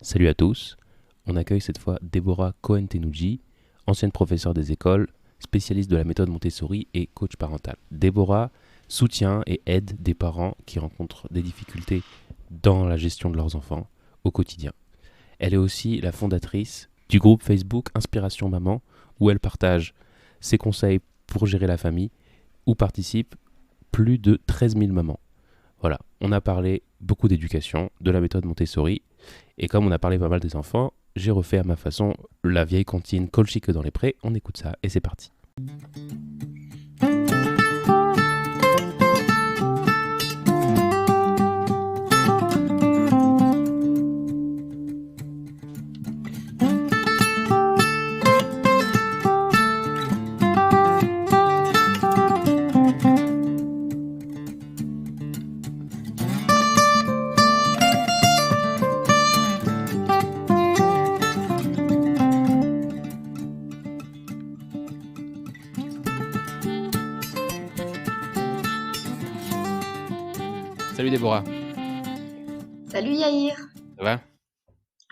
Salut à tous, on accueille cette fois Déborah Cohen-Tenouji, ancienne professeure des écoles, spécialiste de la méthode Montessori et coach parental. Déborah soutient et aide des parents qui rencontrent des difficultés dans la gestion de leurs enfants au quotidien. Elle est aussi la fondatrice du groupe Facebook Inspiration Maman, où elle partage ses conseils pour gérer la famille, où participent plus de 13 000 mamans. Voilà, on a parlé beaucoup d'éducation, de la méthode Montessori, et comme on a parlé pas mal des enfants, j'ai refait à ma façon la vieille comptine Colchique dans les prés. On écoute ça et c'est parti. Salut Déborah, Salut Yaïr. ça va?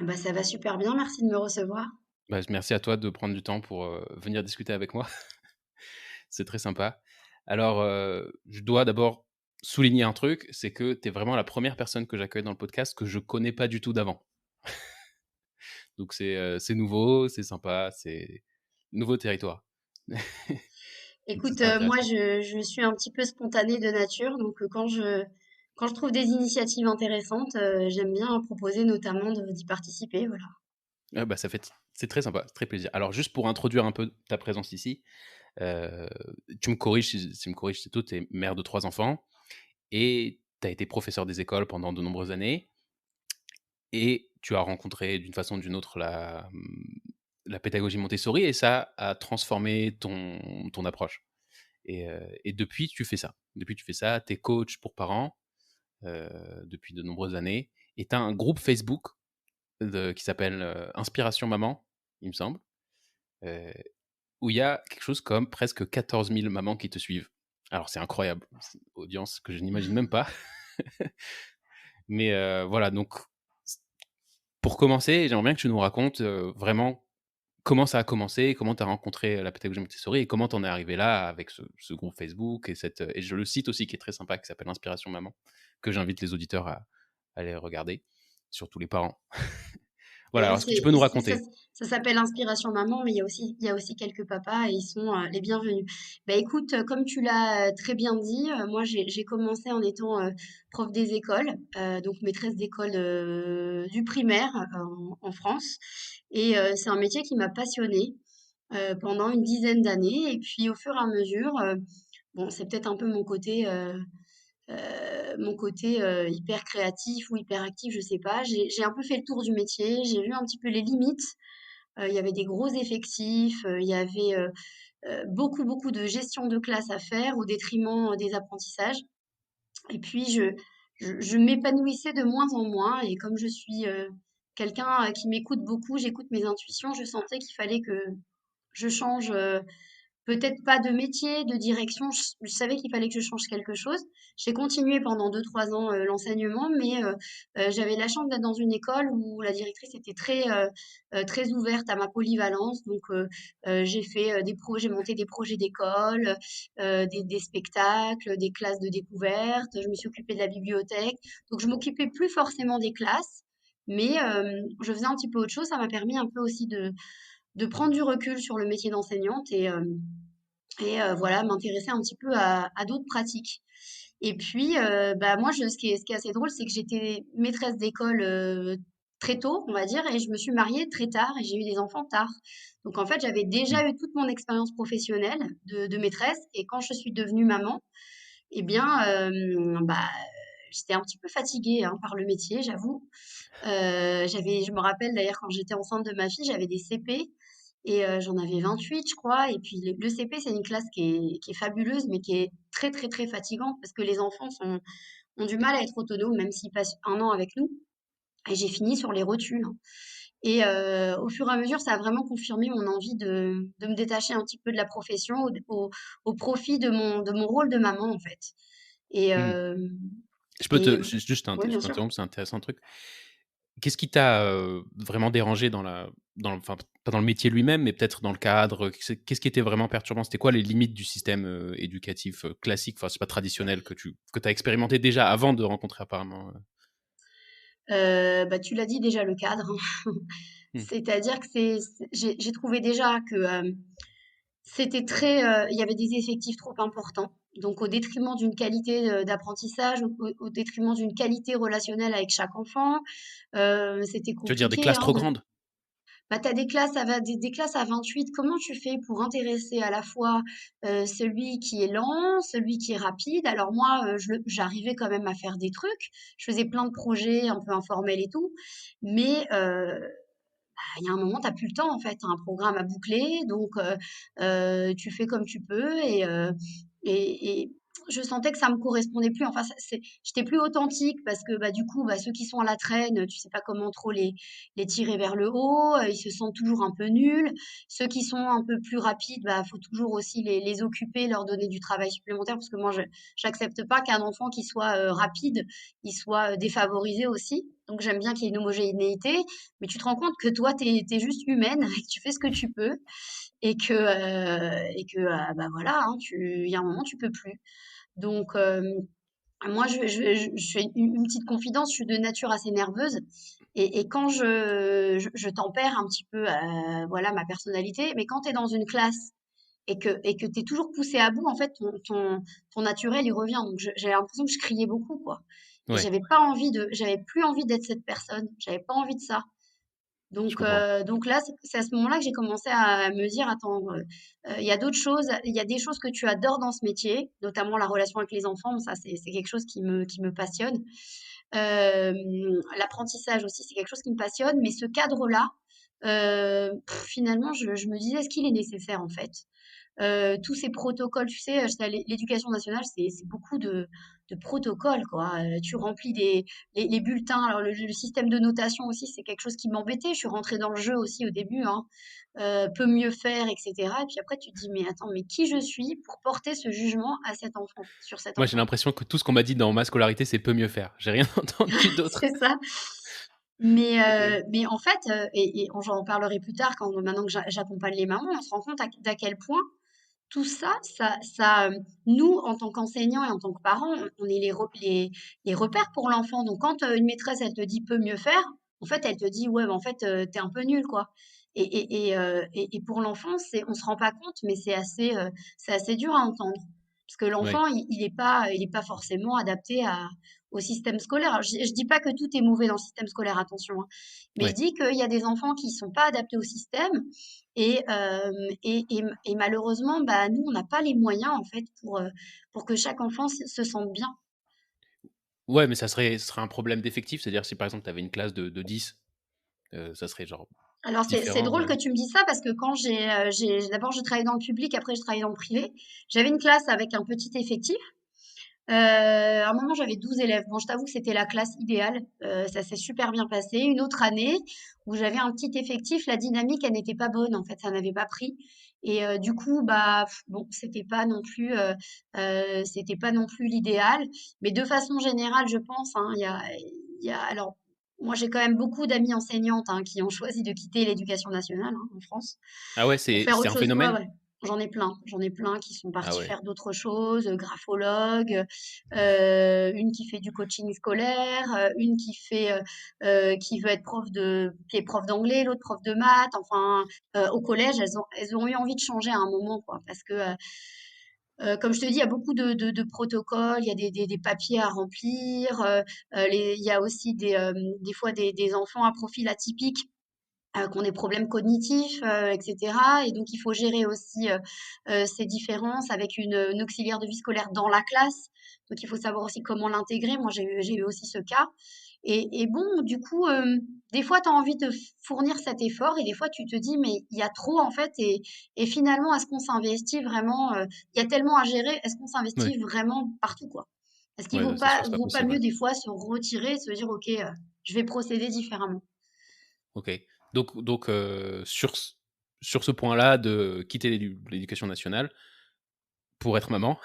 Bah, ça va super bien, merci de me recevoir. Merci à toi de prendre du temps pour venir discuter avec moi. C'est très sympa. Alors, je dois d'abord souligner un truc, c'est que tu es vraiment la première personne que j'accueille dans le podcast que je connais pas du tout d'avant. Donc c'est nouveau, c'est sympa, c'est nouveau territoire. C'est Écoute, très moi intéressant. je suis un petit peu spontanée de nature, donc quand je trouve des initiatives intéressantes, j'aime bien proposer notamment d'y participer, voilà. Ah bah, c'est très sympa, c'est très plaisir. Alors juste pour introduire un peu ta présence ici, Heu, tu me corriges si tu me corriges si tu es mère de 3 enfants et tu as été professeur des écoles pendant de nombreuses années et tu as rencontré d'une façon ou d'une autre la pédagogie Montessori et ça a transformé ton approche et depuis tu fais ça. Depuis tu fais ça, tu es coach pour parents, depuis de nombreuses années et tu as un groupe Facebook qui s'appelle, Inspiration Maman, il me semble, heu où il y a quelque chose comme presque 14 000 mamans qui te suivent. Alors c'est incroyable, c'est une audience que je n'imagine même pas. Mais voilà, donc pour commencer, j'aimerais bien que tu nous racontes vraiment comment ça a commencé, comment tu as rencontré la pédagogie Montessori et comment tu en es arrivé là avec ce groupe Facebook et je le cite aussi qui est très sympa, qui s'appelle Inspiration Maman, que j'invite les auditeurs à aller regarder, surtout les parents. Voilà, alors est-ce que tu peux nous Ça, raconter? ça s'appelle Inspiration Maman, mais il y a aussi quelques papas et ils sont les bienvenus. Bah écoute, comme tu l'as très bien dit, moi j'ai commencé en étant prof des écoles, donc maîtresse d'école du primaire en France. Et c'est un métier qui m'a passionnée pendant une dizaine d'années. Et puis au fur et à mesure, bon, c'est peut-être un peu mon côté hyper créatif ou hyper actif, je sais pas. J'ai un peu fait le tour du métier, j'ai vu un petit peu les limites. Il y avait des gros effectifs, il y avait beaucoup, beaucoup de gestion de classe à faire au détriment des apprentissages. Et puis, je m'épanouissais de moins en moins. Et comme je suis quelqu'un qui m'écoute beaucoup, j'écoute mes intuitions, je sentais qu'il fallait que je change. Peut-être pas de métier, de direction, je savais qu'il fallait que je change quelque chose. J'ai continué pendant 2 3 ans, l'enseignement, mais j'avais la chance d'être dans une école où la directrice était très ouverte à ma polyvalence. Donc j'ai monté des projets d'école, des spectacles, des classes de découverte, je me suis occupée de la bibliothèque. Donc je m'occupais plus forcément des classes, mais je faisais un petit peu autre chose. Ça m'a permis un peu aussi de prendre du recul sur le métier d'enseignante et voilà, m'intéresser un petit peu à d'autres pratiques. Et puis, bah, moi, ce qui est assez drôle, c'est que j'étais maîtresse d'école très tôt, on va dire, et je me suis mariée très tard et j'ai eu des enfants tard. Donc, en fait, j'avais Mmh. déjà eu toute mon expérience professionnelle de maîtresse. Et quand je suis devenue maman, eh bien, bah, j'étais un petit peu fatiguée hein, par le métier, j'avoue. Je me rappelle d'ailleurs quand j'étais enceinte de ma fille, j'avais des CP et j'en avais 28 je crois. Et puis le CP, c'est une classe qui est fabuleuse, mais qui est très, très, très fatigante parce que les enfants ont du mal à être autonomes, même s'ils passent un an avec nous. Et j'ai fini sur les rotules, hein. Et au fur et à mesure, ça a vraiment confirmé mon envie de me détacher un petit peu de la profession au profit de mon rôle de maman, en fait. Et, Mmh. euh, Je peux et te juste oui, je bien sûr. t'interromps, c'est intéressant le truc. Qu'est-ce qui t'a, vraiment dérangé enfin, pas dans le métier lui-même, mais peut-être dans le cadre? Qu'est-ce qui était vraiment perturbant? C'était quoi les limites du système, éducatif, classique, enfin, c'est pas traditionnel que tu as expérimenté déjà avant de rencontrer apparemment, Bah, tu l'as dit déjà, le cadre. Mmh. C'est-à-dire que j'ai trouvé déjà que c'était très, il y avait des effectifs trop importants. Donc, au détriment d'une qualité d'apprentissage, au détriment d'une qualité relationnelle avec chaque enfant. C'était Tu veux dire des compliqué, classes hein, trop grandes? bah, tu as des classes à 28. Comment tu fais pour intéresser à la fois celui qui est lent, celui qui est rapide? Alors moi, j'arrivais quand même à faire des trucs. Je faisais plein de projets un peu informels et tout. Mais il y a un moment, tu plus le temps en fait. Tu as un programme à boucler, donc tu fais comme tu peux et je sentais que ça me correspondait plus. Enfin, j'étais plus authentique parce que bah, du coup, bah, ceux qui sont à la traîne, tu sais pas comment trop les tirer vers le haut, ils se sentent toujours un peu nuls. Ceux qui sont un peu plus rapides, bah, faut toujours aussi les occuper, leur donner du travail supplémentaire parce que moi, je j'accepte pas qu'un enfant qui soit rapide, il soit défavorisé aussi. Donc j'aime bien qu'il y ait une homogénéité, mais tu te rends compte que toi, tu es juste humaine et que tu fais ce que tu peux et que bah, voilà, hein, il y a un moment, tu peux plus. Donc moi, je fais une petite confidence, je suis de nature assez nerveuse et quand je tempère un petit peu, voilà, ma personnalité, mais quand tu es dans une classe et que tu es toujours poussé à bout, en fait, ton naturel, il revient. Donc j'ai l'impression que je criais beaucoup, quoi et Ouais, j'avais plus envie d'être cette personne, j'avais pas envie de ça. je Donc, comprends. là, c'est à ce moment-là que j'ai commencé à me dire, attends, il y a d'autres choses, il y a des choses que tu adores dans ce métier, notamment la relation avec les enfants, ça c'est quelque chose qui me passionne. L'apprentissage aussi, c'est quelque chose qui me passionne, mais ce cadre-là, finalement, je me disais, est-ce qu'il est nécessaire en fait? Tous ces protocoles, tu sais, l'éducation nationale, c'est beaucoup de protocoles, quoi. Tu remplis les bulletins. Alors, le système de notation aussi, c'est quelque chose qui m'embêtait. Je suis rentrée dans le jeu aussi au début, hein. Peut mieux faire, etc. Et puis après, tu te dis, mais attends, mais qui je suis pour porter ce jugement à cet enfant, sur cet Moi, j'ai enfant? l'impression que tout ce qu'on m'a dit dans ma scolarité, c'est «peut mieux faire». J'ai rien entendu d'autre. C'est ça. Mais, OK. en fait, j'en parlerai plus tard maintenant que j'accompagne les mamans, on se rend compte d'à quel point tout ça, nous, en tant qu'enseignants et en tant que parents, on est les repères pour l'enfant. Donc, quand une maîtresse, elle te dit peut mieux faire, en fait, elle te dit, ouais, bah, en fait, t'es un peu nul, quoi. Et pour l'enfant, on se rend pas compte, mais c'est assez dur à entendre. Parce que Ouais, l'enfant, il est pas forcément adapté au système scolaire. Alors, je dis pas que tout est mauvais dans le système scolaire, attention, hein. Mais je ouais. dis qu'il y a des enfants qui sont pas adaptés au système et malheureusement, bah, nous, on n'a pas les moyens, en fait, pour que chaque enfant se sente bien. Ouais, mais ce serait un problème d'effectif, c'est-à-dire si, par exemple, tu avais une classe de 10, ça serait genre Alors, c'est différent, drôle que tu me dises ça parce que quand d'abord, je travaillais dans le public, après, je travaillais dans le privé. J'avais une classe avec un petit effectif. À un moment, j'avais 12 élèves. Bon, je t'avoue que c'était la classe idéale. Ça s'est super bien passé. Une autre année où j'avais un petit effectif, la dynamique, elle n'était pas bonne. En fait, ça n'avait pas pris. Et du coup, bah, bon, c'était pas non plus l'idéal. Mais de façon générale, je pense, hein, alors, moi, j'ai quand même beaucoup d'amies enseignantes, hein, qui ont choisi de quitter l'éducation nationale, hein, en France Ah ouais, pour c'est faire c'est autre un chose. Ouais, phénomène? ouais. J'en ai plein qui sont Ah partis ouais. faire d'autres choses, graphologue, une qui fait du coaching scolaire, une qui veut être qui est prof d'anglais, l'autre prof de maths. Enfin, au collège, elles ont eu envie de changer à un moment, quoi, parce que comme je te dis, il y a beaucoup de protocoles, il y a des papiers à remplir, il y a aussi des fois des enfants à profil atypique qui ont des problèmes cognitifs, etc. Et donc, il faut gérer aussi ces différences avec une auxiliaire de vie scolaire dans la classe. Donc, il faut savoir aussi comment l'intégrer. Moi, j'ai eu aussi ce cas. Et bon, du coup, des fois, tu as envie de fournir cet effort et des fois, tu te dis, mais il y a trop en fait. Et finalement, est-ce qu'on s'investit vraiment il y a tellement à gérer, est-ce qu'on Ouais, s'investit vraiment partout, quoi? Est-ce qu'il ouais, vaut bah, c'est sûr, pas, c'est pas vaut pas possible, mieux ouais. des fois se retirer et se dire, OK, je vais procéder différemment? OK. Donc sur ce point-là de quitter l'éducation nationale pour être maman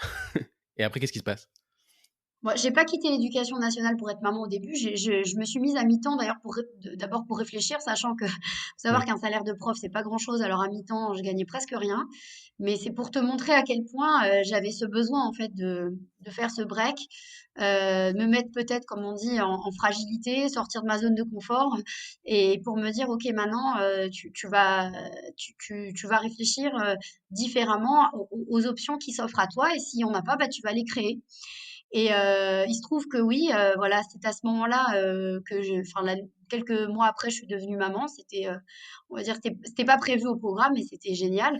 et après qu'est-ce qui se passe? Moi, j'ai pas quitté l'éducation nationale pour être maman au début. Je me suis mise à mi-temps d'ailleurs d'abord pour réfléchir, sachant que faut savoir Ouais. qu'un salaire de prof c'est pas grand-chose. Alors à mi-temps, je gagnais presque rien. Mais c'est pour te montrer à quel point j'avais ce besoin en fait de faire ce break, me mettre peut-être, comme on dit, en fragilité, sortir de ma zone de confort, et pour me dire ok maintenant tu vas réfléchir différemment aux options qui s'offrent à toi, et s'il y en a pas, bah tu vas les créer. Et il se trouve que oui, voilà, c'est à ce moment-là enfin, quelques mois après, je suis devenue maman. C'était, on va dire, c'était pas prévu au programme, mais c'était génial.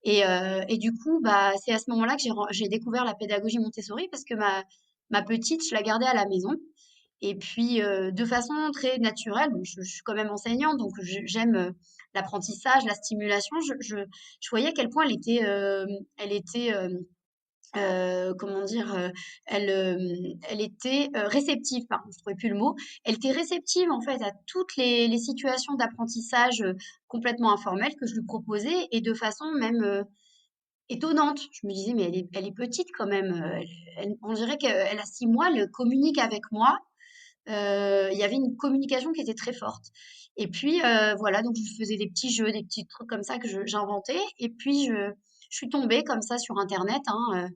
Et du coup, bah, c'est à ce moment-là que j'ai découvert la pédagogie Montessori, parce que ma petite, je la gardais à la maison. Et puis, de façon très naturelle, bon, je suis quand même enseignante, donc j'aime l'apprentissage, la stimulation. Je voyais à quel point elle était comment dire? Elle était, réceptive, pardon, je trouvais plus le mot. Elle était réceptive, en fait, à toutes les situations d'apprentissage, complètement informelles que je lui proposais, et de façon même, étonnante. Je me disais: «Mais elle est petite quand même, on dirait qu'elle a 6 mois, elle communique avec moi». Il y avait une communication qui était très forte. Et puis, voilà, donc je faisais des petits jeux, des petits trucs comme ça que j'inventais. Et puis je suis tombée comme ça sur internet, hein,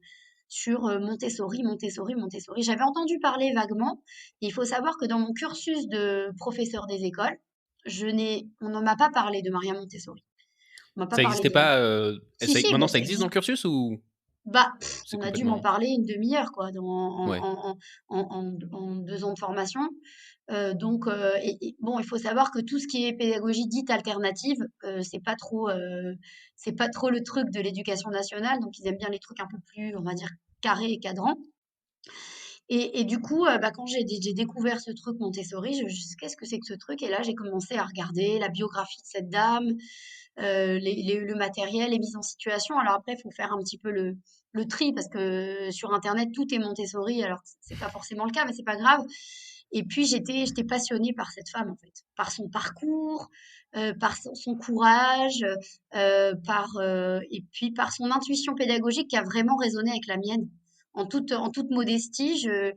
sur, Montessori, Montessori, Montessori. J'avais entendu parler vaguement. Il faut savoir que dans mon cursus de professeur des écoles, on ne m'a pas parlé de Maria Montessori. On m'a pas Ça parlé existait d'elle. pas, Si, si, maintenant bah, ça ça existe dans existe. le cursus ou Bah, c'est on a dû m'en complètement parler une demi-heure quoi, ouais. en 2 ans de formation. Donc et bon, il faut savoir que tout ce qui est pédagogie dite alternative, c'est pas trop le truc de l'éducation nationale, donc ils aiment bien les trucs un peu plus, on va dire, carrés et cadrants. Et du coup, bah, quand j'ai découvert ce truc Montessori, «Qu'est-ce que c'est que ce truc?» Et là, j'ai commencé à regarder la biographie de cette dame, le matériel, les mises en situation. Alors après, il faut faire un petit peu le tri, parce que sur internet, tout est Montessori, alors que c'est pas forcément le cas, mais c'est pas grave. Et puis j'étais passionnée par cette femme, en fait, par son parcours, par son courage, et puis par son intuition pédagogique qui a vraiment résonné avec la mienne. En toute modestie, je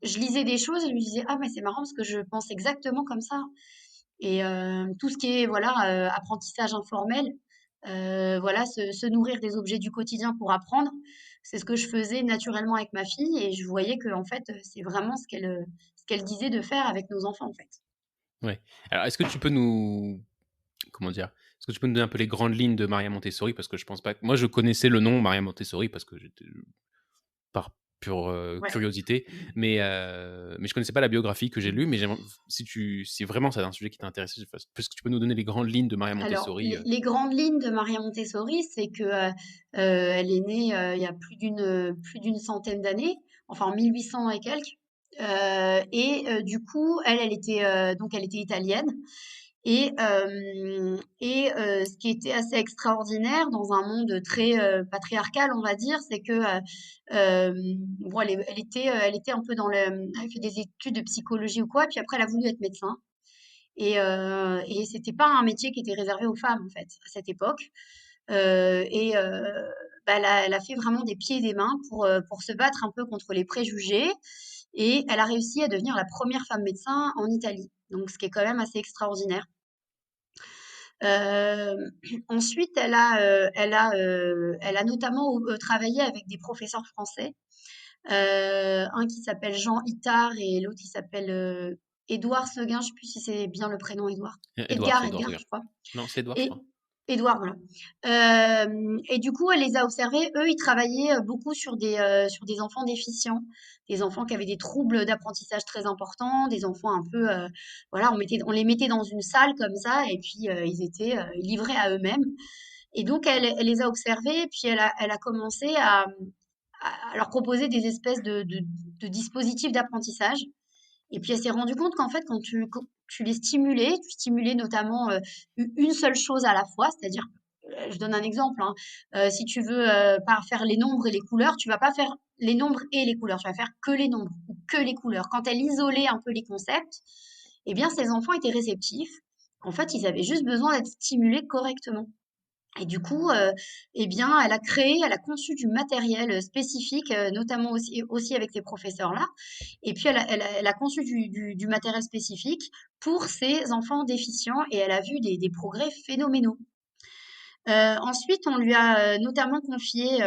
lisais des choses et je me disais: «Ah mais c'est marrant parce que je pense exactement comme ça». Et tout ce qui est, voilà, apprentissage informel, voilà, se nourrir des objets du quotidien pour apprendre, c'est ce que je faisais naturellement avec ma fille, et je voyais que en fait, c'est vraiment ce qu'elle disait de faire avec nos enfants, en fait. Ouais. Alors est-ce que tu peux nous comment dire? Est-ce que tu peux nous donner un peu les grandes lignes de Maria Montessori? Parce que je pense pas que moi je connaissais le nom Maria Montessori parce que j'étais par pure, Ouais. curiosité, mais je connaissais pas la biographie que j'ai lue, mais j'aimerais si vraiment c'est un sujet qui t'intéresse, est-ce que tu peux nous donner les grandes lignes de Maria Alors, Montessori? les grandes lignes de Maria Montessori, c'est que, elle est née, il y a plus d'une centaine d'années, enfin en 1800 et quelques. Et du coup, elle était italienne. Ce qui était assez extraordinaire dans un monde très, patriarcal, on va dire, c'est que, bon, elle était un peu elle fait des études de psychologie ou quoi, puis après elle a voulu être médecin. Et c'était pas un métier qui était réservé aux femmes, en fait, à cette époque. Bah, elle a fait vraiment des pieds et des mains pour se battre un peu contre les préjugés, et elle a réussi à devenir la première femme médecin en Italie, donc ce qui est quand même assez extraordinaire. Hem, Ensuite, elle a notamment travaillé avec des professeurs français, un qui s'appelle Jean Itard et l'autre qui s'appelle, Édouard Seguin, je sais plus si c'est bien le prénom Édouard. Édouard, c'est Édouard Edgar, Seguin. je crois. Non, c'est Édouard, je Et crois. Édouard, voilà. Et du coup, elle les a observés. Eux, ils travaillaient beaucoup sur des enfants déficients, des enfants qui avaient des troubles d'apprentissage très importants, des enfants un peu, voilà, on les mettait dans une salle comme ça, et puis ils étaient livrés à eux-mêmes. Et donc, elle les a observés, puis elle a commencé à leur proposer des espèces de dispositifs d'apprentissage. Et puis elle s'est rendue compte qu'en fait, quand tu les stimulais, tu stimulais notamment une seule chose à la fois, c'est-à-dire, je donne un exemple, hein, si tu veux pas faire les nombres et les couleurs, tu vas pas faire les nombres et les couleurs, tu vas faire que les nombres ou que les couleurs. Quand elle isolait un peu les concepts, eh bien, ces enfants étaient réceptifs. En fait, ils avaient juste besoin d'être stimulés correctement. Et du coup, eh bien, elle a conçu du matériel spécifique, notamment aussi avec ces professeurs-là. Et puis, elle a conçu du matériel spécifique pour ces enfants déficients et elle a vu des progrès phénoménaux. Ensuite, on lui a notamment confié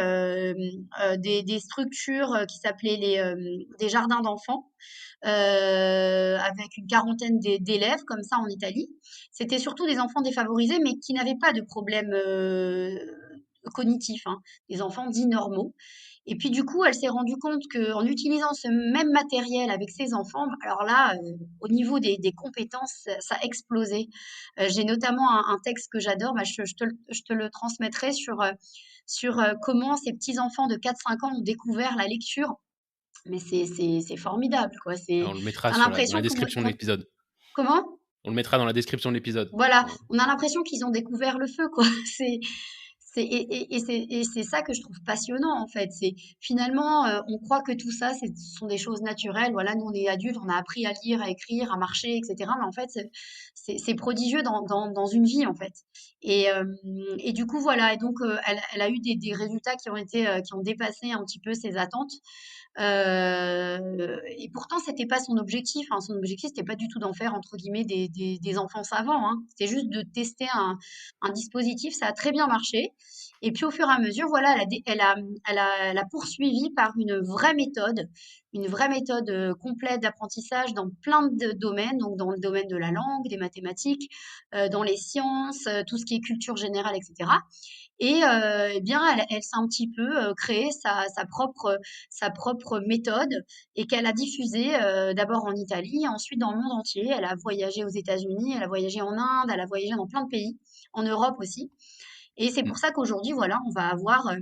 des structures qui s'appelaient des jardins d'enfants, avec une quarantaine d'élèves comme ça en Italie. C'était surtout des enfants défavorisés, mais qui n'avaient pas de problème cognitif, hein, des enfants dits normaux. Et puis du coup, elle s'est rendue compte qu'en utilisant ce même matériel avec ses enfants, alors là, au niveau des compétences, ça a explosé. J'ai notamment un texte que j'adore, bah, je te le transmettrai sur comment ces petits-enfants de 4 5 ans ont découvert la lecture. Mais c'est formidable, quoi. On le mettra T'as dans la l'impression description de l'épisode. comment? On le mettra dans la description de l'épisode. Voilà, Ouais. on a l'impression qu'ils ont découvert le feu, quoi. C'est ça que je trouve passionnant, en fait. C'est finalement, on croit que tout ça, ce sont des choses naturelles. Voilà, nous, on est adultes, on a appris à lire, à écrire, à marcher, etc. Mais en fait, c'est prodigieux dans une vie, en fait. Et, euh, et du coup, voilà. Et donc, elle a eu des résultats qui ont dépassé un petit peu ses attentes. Et pourtant, c'était pas son objectif, hein. Son objectif, c'était pas du tout d'en faire, entre guillemets, des enfants savants, hein. C'était juste de tester un dispositif. Ça a très bien marché. Et puis, au fur et à mesure, voilà, elle a poursuivi par une vraie méthode complète d'apprentissage dans plein de domaines, donc dans le domaine de la langue, des mathématiques, dans les sciences, tout ce qui est culture générale, etc. Et eh bien, elle s'est un petit peu créé sa propre méthode et qu'elle a diffusée d'abord en Italie, ensuite dans le monde entier. Elle a voyagé aux États-Unis, elle a voyagé en Inde, elle a voyagé dans plein de pays, en Europe aussi. Et c'est Mm. pour ça qu'aujourd'hui, voilà, on va avoir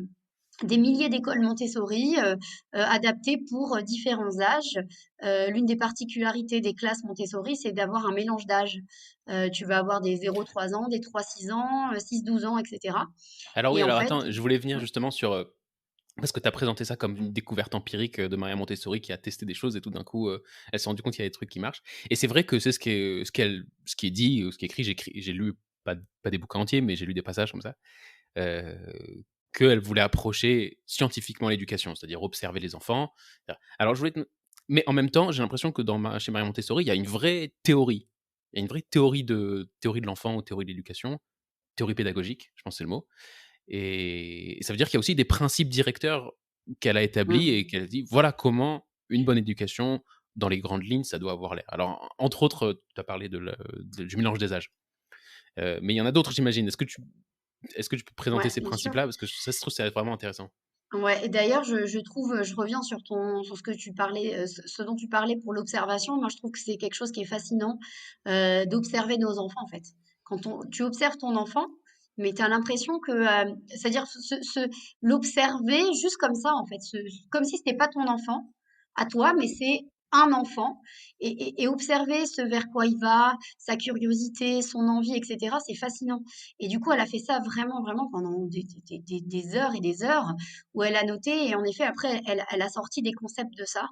des milliers d'écoles Montessori adaptées pour différents âges. L'une des particularités des classes Montessori, c'est d'avoir un mélange d'âge. Tu vas avoir des 0 3 ans, des 3 6 ans, 6 12 ans, etc. Alors oui, Et en alors fait, attends, je voulais venir ouais, justement sur... parce que tu as présenté ça comme une découverte empirique de Maria Montessori qui a testé des choses et tout d'un coup, elle s'est rendue compte qu'il y a des trucs qui marchent. Et c'est vrai que c'est ce qui est dit, ou ce qui est écrit. J'ai lu pas des bouquins entiers, mais j'ai lu des passages comme ça. euh, Qu'elle voulait approcher scientifiquement l'éducation, c'est-à-dire observer les enfants. Alors je voulais mais en même temps, j'ai l'impression que chez Maria Montessori, il y a une vraie théorie. Il y a une vraie théorie de l'enfant ou théorie de l'éducation, théorie pédagogique, je pense que c'est le mot. Et ça veut dire qu'il y a aussi des principes directeurs qu'elle a établis et mmh, qu'elle dit voilà comment une bonne éducation, dans les grandes lignes, ça doit avoir l'air. Alors, entre autres, tu as parlé du mélange des âges. Mais il y en a d'autres, j'imagine. Est-ce que tu peux présenter ouais, ces bien sûr. principes-là? Parce que ça se trouve, c'est vraiment intéressant. Ouais, et d'ailleurs, je trouve, je reviens sur ce que tu parlais, ce dont tu parlais pour l'observation. Moi, je trouve que c'est quelque chose qui est fascinant, d'observer nos enfants, en fait. Tu observes ton enfant, mais tu as l'impression que, c'est-à-dire l'observer juste comme ça, en fait, comme si c'était pas ton enfant à toi, mais c'est un enfant, et observer ce vers quoi il va, sa curiosité, son envie, etc. C'est fascinant. Et du coup, elle a fait ça vraiment, vraiment pendant des heures et des heures où elle a noté et en effet après elle a sorti des concepts de ça.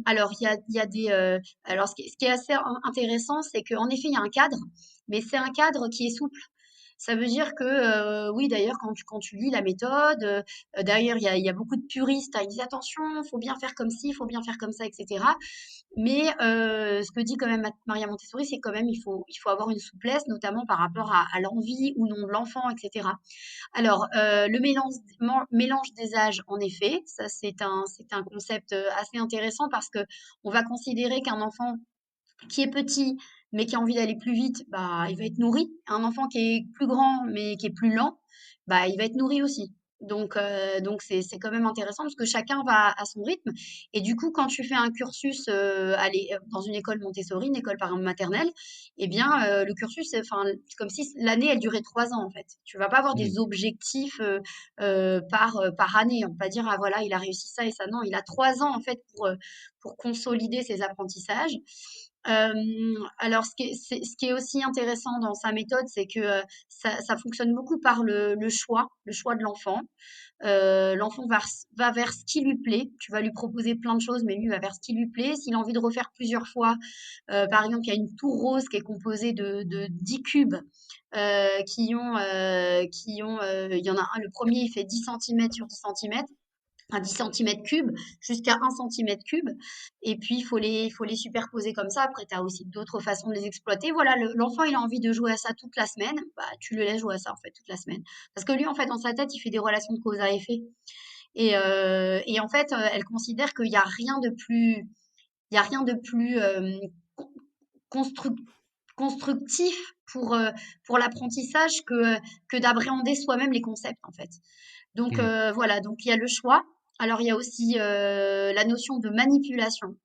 Alors il y a des alors ce qui est assez intéressant, c'est qu'en effet il y a un cadre, mais c'est un cadre qui est souple. Ça veut dire que, oui, d'ailleurs, quand tu lis la méthode, d'ailleurs, il y a beaucoup de puristes, hein, ils disent attention, il faut bien faire comme ci, il faut bien faire comme ça, etc. Mais ce que dit quand même Maria Montessori, c'est quand même il faut avoir une souplesse, notamment par rapport à l'envie ou non de l'enfant, etc. Alors, le mélange des âges, en effet, ça c'est un concept assez intéressant parce que on va considérer qu'un enfant qui est petit mais qui a envie d'aller plus vite, bah, il va être nourri. Un enfant qui est plus grand mais qui est plus lent, bah, il va être nourri aussi. Donc c'est quand même intéressant parce que chacun va à son rythme. Et du coup, quand tu fais un cursus dans une école Montessori, une école par exemple maternelle, eh bien, le cursus, enfin, c'est comme si l'année, elle durait 3 ans en fait. Tu vas pas avoir Mhm. des objectifs par année. On va pas dire, ah voilà, il a réussi ça et ça. Non, il a 3 ans en fait pour consolider ses apprentissages. Alors ce qui est aussi intéressant dans sa méthode, c'est que, ça fonctionne beaucoup par le choix de l'enfant. L'enfant va vers ce qui lui plaît. Tu vas lui proposer plein de choses, mais lui va vers ce qui lui plaît. S'il a envie de refaire plusieurs fois, par exemple, il y a une tour rose qui est composée de 10 cubes, il y en a un, le premier il fait 10 centimètres sur 10 centimètres, à 10 centimètres cubes jusqu'à 1 centimètre cube. Et puis, il faut les superposer comme ça. Après, tu as aussi d'autres façons de les exploiter. Voilà, l'enfant, il a envie de jouer à ça toute la semaine. Bah, tu le laisses jouer à ça, en fait, toute la semaine. Parce que lui, en fait, dans sa tête, il fait des relations de cause à effet. Et en fait, elle considère qu'il n'y a rien de plus, il y a rien de plus constru- constructif pour l'apprentissage que d'appréhender soi-même les concepts, en fait. Donc Mmh. voilà, donc il y a le choix. Alors il y a aussi la notion de manipulation.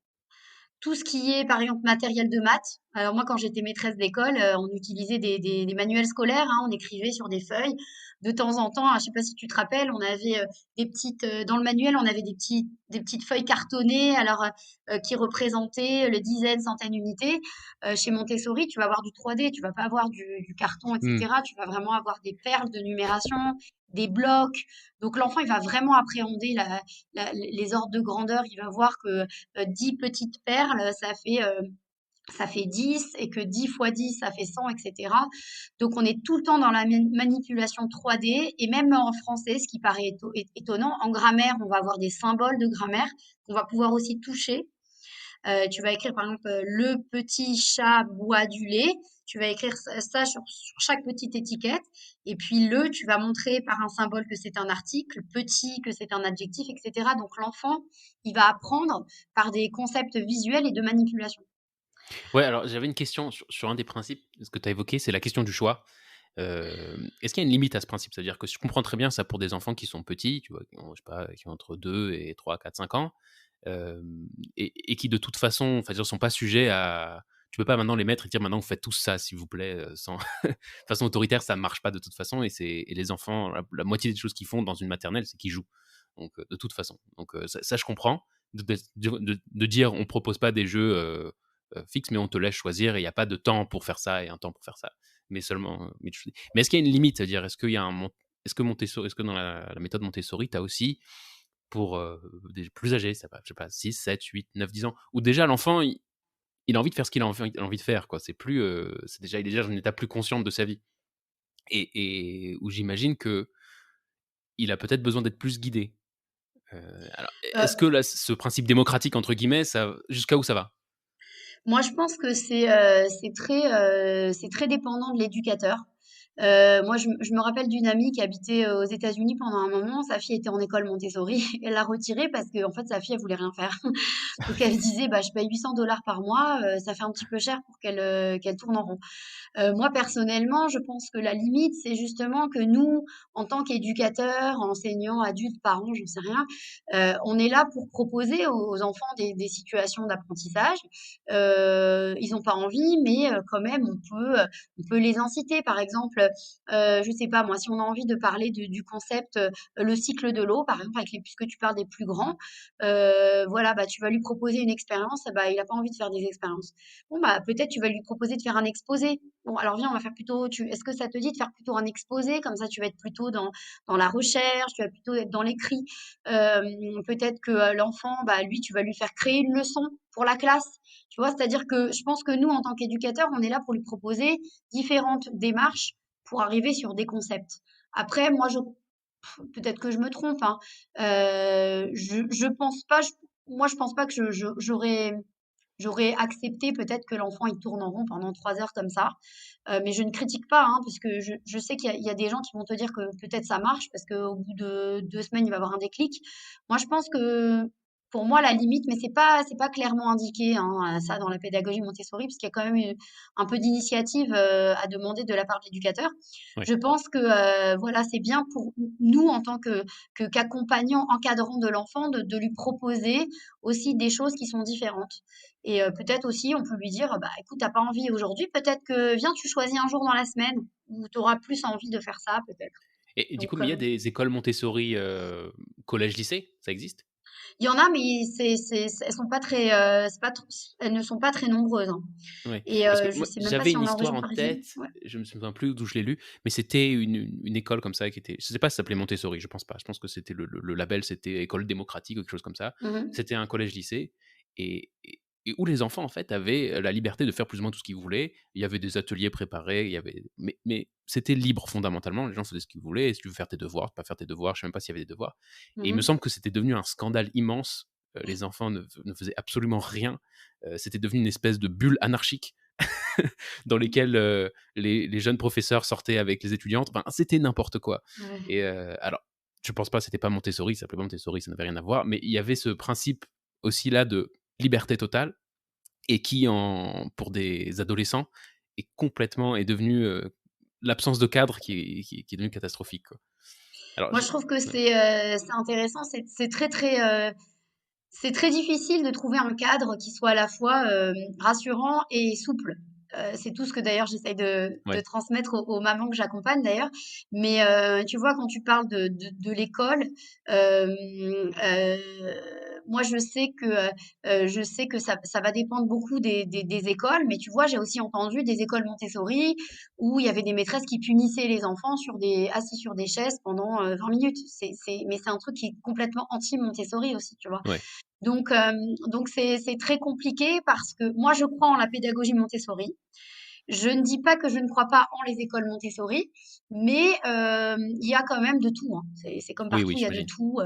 Tout ce qui est, par exemple, matériel de maths. Alors moi, quand j'étais maîtresse d'école, on utilisait des manuels scolaires, hein, on écrivait sur des feuilles. De temps en temps, je sais pas si tu te rappelles, on avait dans le manuel, on avait des petites feuilles cartonnées, alors qui représentaient les dizaines, centaines d'unités. Chez Montessori, tu vas avoir du 3D, tu vas pas avoir du carton, Mmh. etc. Tu vas vraiment avoir des perles de numération, des blocs. Donc l'enfant, il va vraiment appréhender les ordres de grandeur. Il va voir que 10 petites perles, ça fait 10 et que 10 fois 10, ça fait 100, etc. Donc, on est tout le temps dans la manipulation 3D et même en français, ce qui paraît étonnant, en grammaire, on va avoir des symboles de grammaire qu'on va pouvoir aussi toucher. Tu vas écrire par exemple le petit chat boit du lait. Tu vas écrire ça sur chaque petite étiquette. Et puis tu vas montrer par un symbole que c'est un article, petit que c'est un adjectif, etc. Donc l'enfant, il va apprendre par des concepts visuels et de manipulation. Ouais, alors j'avais une question sur un des principes, ce que tu as évoqué, c'est la question du choix. Est-ce qu'il y a une limite à ce principe? C'est-à-dire que je comprends très bien ça pour des enfants qui sont petits, tu vois? Qui ont, je sais pas, qui ont entre 2 et 3, 4, 5 ans, et qui de toute façon, enfin, je veux dire, sont pas sujets à tu peux pas maintenant les mettre et dire: «Maintenant vous faites tous ça s'il vous plaît», sans de façon autoritaire, ça marche pas de toute façon et les enfants, la moitié des choses qu'ils font dans une maternelle, c'est qu'ils jouent. Donc de toute façon. Donc ça je comprends de dire: «On propose pas des jeux, fixes, mais on te laisse choisir et il y a pas de temps pour faire ça et un temps pour faire ça». Mais seulement, mais est-ce qu'il y a une limite? C'est-à-dire, est-ce que dans la méthode Montessori, tu as aussi pour, des plus âgés, ça va, je sais pas, 6, 7, 8, 9, 10 ans, où déjà l'enfant, il a envie de faire ce qu'il a envie de faire, quoi. C'est plus, il est déjà dans une étape plus consciente de sa vie et où j'imagine que il a peut-être besoin d'être plus guidé. Alors, est-ce que là, ce «principe démocratique» entre guillemets, ça jusqu'à où ça va? Moi, je pense que c'est très dépendant de l'éducateur. Moi, je me rappelle d'une amie qui habitait aux États-Unis pendant un moment. Sa fille était en école Montessori. Elle l'a retirée parce que, en fait, sa fille, elle voulait rien faire. Donc, elle se disait, bah, je paye 800 $ par mois, ça fait un petit peu cher pour qu'elle tourne en rond. Moi, personnellement, je pense que la limite, c'est justement que nous, en tant qu'éducateurs, enseignants, adultes, parents, j'en sais rien, on est là pour proposer aux enfants des situations d'apprentissage. Ils n'ont pas envie, mais quand même, on peut les inciter. Par exemple, je sais pas moi, si on a envie de parler du concept le cycle de l'eau, par exemple, puisque tu parles des plus grands, voilà, bah, tu vas lui proposer une expérience, bah, il n'a pas envie de faire des expériences. Bon, bah, peut-être tu vas lui proposer de faire un exposé. Bon, alors viens, on va faire plutôt, est-ce que ça te dit de faire plutôt un exposé? Comme ça, tu vas être plutôt dans la recherche, tu vas plutôt être dans l'écrit. Peut-être que l'enfant, bah, lui, tu vas lui faire créer une leçon pour la classe. Tu vois, c'est-à-dire que je pense que nous, en tant qu'éducateurs, on est là pour lui proposer différentes démarches pour arriver sur des concepts. Après, peut-être que je me trompe, hein. Je pense pas, moi, je pense pas que j'aurais accepté peut-être que l'enfant il tourne en rond pendant 3 heures comme ça. Mais je ne critique pas, hein, parce que je sais il y a des gens qui vont te dire que peut-être ça marche parce qu'au bout de 2 semaines, il va avoir un déclic. Moi, je pense que pour moi, la limite, mais c'est pas clairement indiqué, hein, ça dans la pédagogie Montessori, parce qu'il y a quand même un peu d'initiative à demander de la part de l'éducateur. Oui. Je pense que voilà, c'est bien pour nous en tant qu'accompagnants, encadrants de l'enfant, de lui proposer aussi des choses qui sont différentes. Et peut-être aussi, on peut lui dire, bah écoute, t'as pas envie aujourd'hui, peut-être que viens, tu choisis un jour dans la semaine où tu auras plus envie de faire ça, peut-être. Et du coup, Donc, mais il y a des écoles Montessori, collège-lycée? Ça existe? Il y en a, mais elles sont pas très, elles ne sont pas très nombreuses, hein. Ouais, Et parce que je moi, sais même pas j'avais s'il y une en a en histoire région en parisienne. tête, Ouais. je me souviens plus d'où je l'ai lu, mais c'était une école comme ça qui était, je sais pas si ça s'appelait Montessori, je pense pas. Je pense que c'était le label, c'était école démocratique ou quelque chose comme ça. Mmh. C'était un collège-lycée et où les enfants, en fait, avaient la liberté de faire plus ou moins tout ce qu'ils voulaient. Il y avait des ateliers préparés, il y avait mais c'était libre fondamentalement, les gens faisaient ce qu'ils voulaient. Et si tu veux faire tes devoirs, pas faire tes devoirs, je sais même pas s'il y avait des devoirs. Et il me Mmh. semble que c'était devenu un scandale immense, les enfants ne faisaient absolument rien. C'était devenu une espèce de bulle anarchique dans lesquelles les jeunes professeurs sortaient avec les étudiantes. Enfin, c'était n'importe quoi. Ouais. Et alors, je pense pas, c'était pas Montessori, ça s'appelait pas Montessori, ça n'avait rien à voir, mais il y avait ce principe aussi là de liberté totale et qui, pour des adolescents, est devenu l'absence de cadre qui est devenu catastrophique, quoi. Alors, Moi, je trouve que ouais. c'est intéressant. C'est très difficile de trouver un cadre qui soit à la fois rassurant et souple. C'est tout ce que d'ailleurs j'essaye de Ouais. transmettre aux mamans que j'accompagne d'ailleurs. Mais tu vois, quand tu parles de l'école, euh, moi je sais que ça va dépendre beaucoup des écoles. Mais tu vois, j'ai aussi entendu des écoles Montessori où il y avait des maîtresses qui punissaient les enfants assis sur des chaises pendant 20 minutes. Mais c'est un truc qui est complètement anti-Montessori aussi, tu vois. Ouais. Donc, c'est très compliqué parce que moi, je crois en la pédagogie Montessori. Je ne dis pas que je ne crois pas en les écoles Montessori, mais il y a quand même de tout, hein. C'est comme Oui, partout, oui, il y a de j'imagine. tout.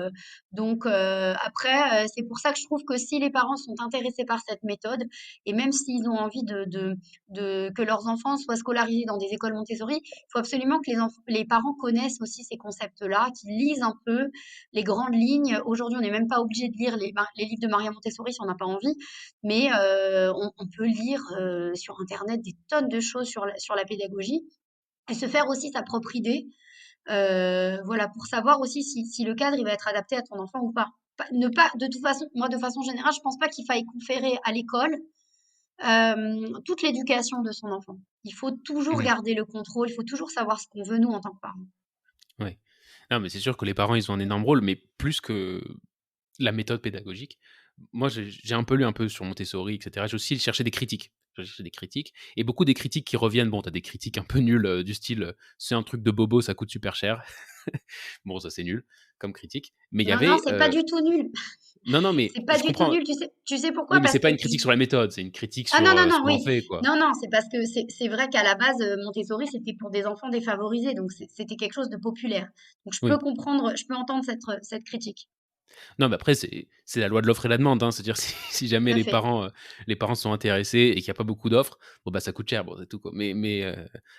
Donc après, c'est pour ça que je trouve que si les parents sont intéressés par cette méthode, et même s'ils ont envie que leurs enfants soient scolarisés dans des écoles Montessori, il faut absolument que les parents connaissent aussi ces concepts-là, qu'ils lisent un peu les grandes lignes. Aujourd'hui, on n'est même pas obligé de lire les livres de Maria Montessori si on n'a pas envie, mais on peut lire sur Internet des tonnes de choses sur la pédagogie et se faire aussi sa propre idée, voilà, pour savoir aussi si le cadre il va être adapté à ton enfant ou pas. Ne pas, de toute façon, moi de façon générale, je pense pas qu'il faille conférer à l'école toute l'éducation de son enfant. Il faut toujours Mmh. garder le contrôle, il faut toujours savoir ce qu'on veut nous en tant que parents. Ouais. Non, mais c'est sûr que les parents, ils ont un énorme rôle, mais plus que la méthode pédagogique. Moi, j'ai un peu lu un peu sur Montessori, et cetera. J'ai aussi cherché des critiques. J'ai cherché des critiques et beaucoup des critiques qui reviennent. Bon, tu as des critiques un peu nulles, du style, «C'est un truc de bobo, ça coûte super cher». Bon, ça, c'est nul comme critique. Mais il y Non, non, avait, c'est pas du tout nul. non, non, mais C'est pas je du tout comprends. nul. Tu sais pourquoi? Oui, mais Parce c'est que pas une critique sur la méthode, c'est une critique ah sur, non, non, ce non, qu'on en oui. fait, quoi. Non, non, c'est parce que c'est vrai qu'à la base, Montessori, c'était pour des enfants défavorisés, donc c'était quelque chose de populaire. Donc Oui. je peux entendre cette critique. Non, mais après, c'est la loi de l'offre et la demande, hein. C'est-à-dire si jamais Tout à fait. les parents sont intéressés et qu'il y a pas beaucoup d'offres, bon, bah, ça coûte cher, bon, c'est tout, quoi.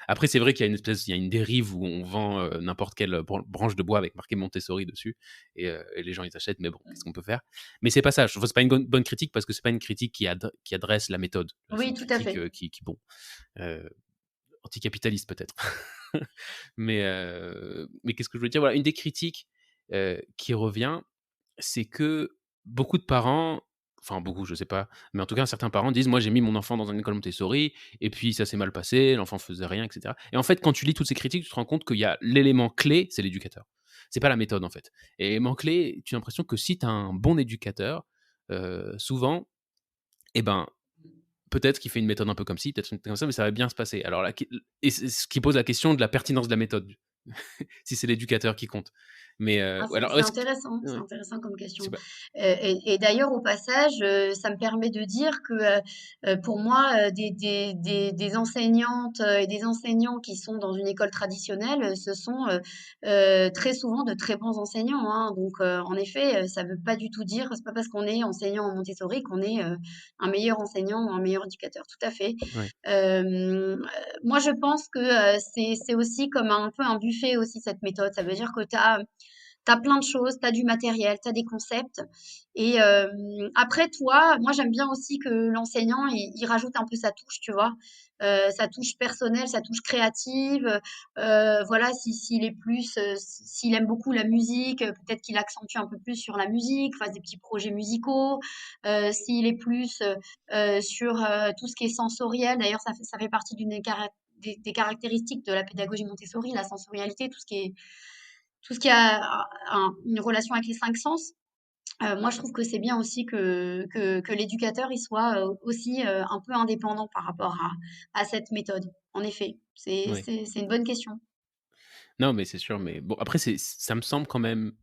Après, c'est vrai qu'il y a il y a une dérive où on vend, n'importe quelle, branche de bois avec marqué Montessori dessus et les gens, ils achètent, mais bon, qu'est-ce qu'on peut faire? Mais c'est pas ça, je trouve que c'est pas une bonne critique parce que c'est pas une critique qui adresse la méthode. C'est Oui, une tout à critique, fait. qui bon, heu, anticapitaliste peut-être. Mais qu'est-ce que je veux dire? Voilà, une des critiques, qui revient, c'est que beaucoup de parents, enfin beaucoup, je sais pas, mais en tout cas certains parents disent: «Moi j'ai mis mon enfant dans une école Montessori et puis ça s'est mal passé, l'enfant faisait rien et cetera» et en fait, quand tu lis toutes ces critiques, tu te rends compte qu'il y a l'élément clé, c'est l'éducateur. C'est pas la méthode, en fait et l'élément clé, tu as l'impression que si tu as un bon éducateur, souvent, eh ben, peut-être qu'il fait une méthode un peu comme ci, peut-être une comme ça, mais ça va bien se passer. Alors la q et c'est ce qui pose la question de la pertinence de la méthode, si c'est l'éducateur qui compte. Mais Ah, ouais, alors est-ce que c'est ouais, intéressant comme je sais question. pas. Et d'ailleurs, au passage, ça me permet de dire que pour moi, des enseignantes et des enseignants qui sont dans une école traditionnelle, ce sont très souvent de très bons enseignants, hein. Donc, en effet, ça ne veut pas du tout dire, c'est pas parce qu'on est enseignant en Montessori qu'on est un meilleur enseignant ou un meilleur éducateur. Tout à fait. Ouais. Moi, je pense que c'est aussi comme un peu un buffet aussi cette méthode. Ça veut dire que tu as plein de choses, tu as du matériel, tu as des concepts. Et après, toi, moi, j'aime bien aussi que l'enseignant, il rajoute un peu sa touche, tu vois. Sa touche personnelle, sa touche créative. Voilà, s'il est plus, s'il aime beaucoup la musique, peut-être qu'il accentue un peu plus sur la musique, fasse des petits projets musicaux. S'il est plus sur tout ce qui est sensoriel, d'ailleurs, ça fait partie des caractéristiques de la pédagogie Montessori, la sensorialité, tout ce qui a une relation avec les cinq sens. Moi, je trouve que c'est bien aussi que l'éducateur, il soit, aussi, un peu indépendant par rapport à cette méthode. En effet, Oui. c'est une bonne question. Non, mais c'est sûr, mais bon, après, ça me semble quand même.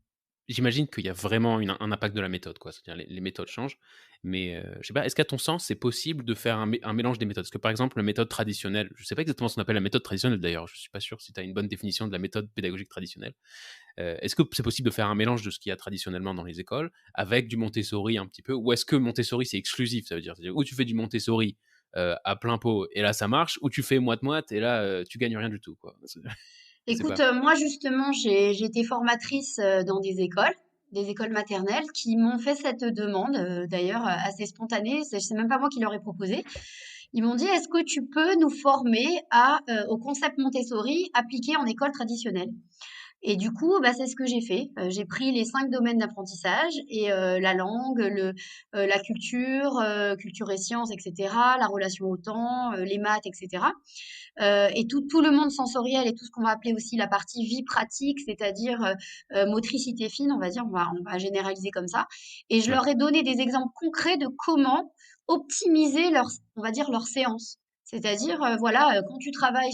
J'imagine qu'il y a vraiment un impact de la méthode, quoi. C'est-à-dire les méthodes changent, mais je sais pas, est-ce qu'à ton sens, c'est possible de faire un mélange des méthodes? Parce que, par exemple, la méthode traditionnelle, je sais pas exactement ce qu'on appelle la méthode traditionnelle d'ailleurs, je suis pas sûr si tu as une bonne définition de la méthode pédagogique traditionnelle. Est-ce que c'est possible de faire un mélange de ce qu'il y a traditionnellement dans les écoles avec du Montessori un petit peu? Ou est-ce que Montessori, c'est exclusif? Ça veut dire, c'est-à-dire ou tu fais du Montessori, à plein pot et là ça marche, ou tu fais moite-moite et là, tu gagnes rien du tout, quoi. Je sais Écoute, pas. moi justement, j'ai été formatrice, dans des écoles maternelles qui m'ont fait cette demande, d'ailleurs, assez spontanée. C'est même pas moi qui leur ai proposé. Ils m'ont dit: «Est-ce que tu peux nous former au concept Montessori appliqué en école traditionnelle?» Et du coup, bah, c'est ce que j'ai fait. J'ai pris les 5 domaines d'apprentissage et la langue, la culture, culture et sciences et cetera, la relation au temps, les maths et cetera. Et tout le monde sensoriel et tout ce qu'on va appeler aussi la partie vie pratique, c'est-à-dire, motricité fine, on va dire, on va généraliser comme ça. Et je Ouais, leur ai donné des exemples concrets de comment optimiser on va dire, leur séance. C'est-à-dire, voilà, quand tu travailles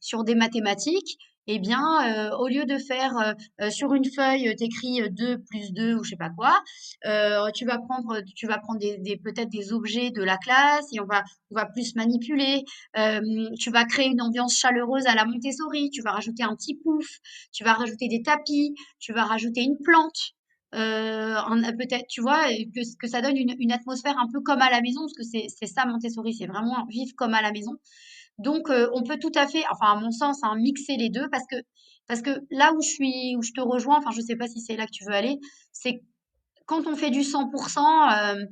sur des mathématiques, eh bien, au lieu de faire, sur une feuille, tu écris, 2 plus 2 ou je sais pas quoi, tu vas prendre peut-être des objets de la classe et on va plus manipuler. Tu vas créer une ambiance chaleureuse à la Montessori, tu vas rajouter un petit pouf, tu vas rajouter des tapis, tu vas rajouter une plante. Peut-être, tu vois, et que ça donne une atmosphère un peu comme à la maison, parce que c'est ça Montessori, c'est vraiment vivre comme à la maison. Donc, on peut tout à fait, enfin, à mon sens, hein, mixer les deux parce que là où je te rejoins, enfin, je sais pas si c'est là que tu veux aller, c'est quand on fait du 100%,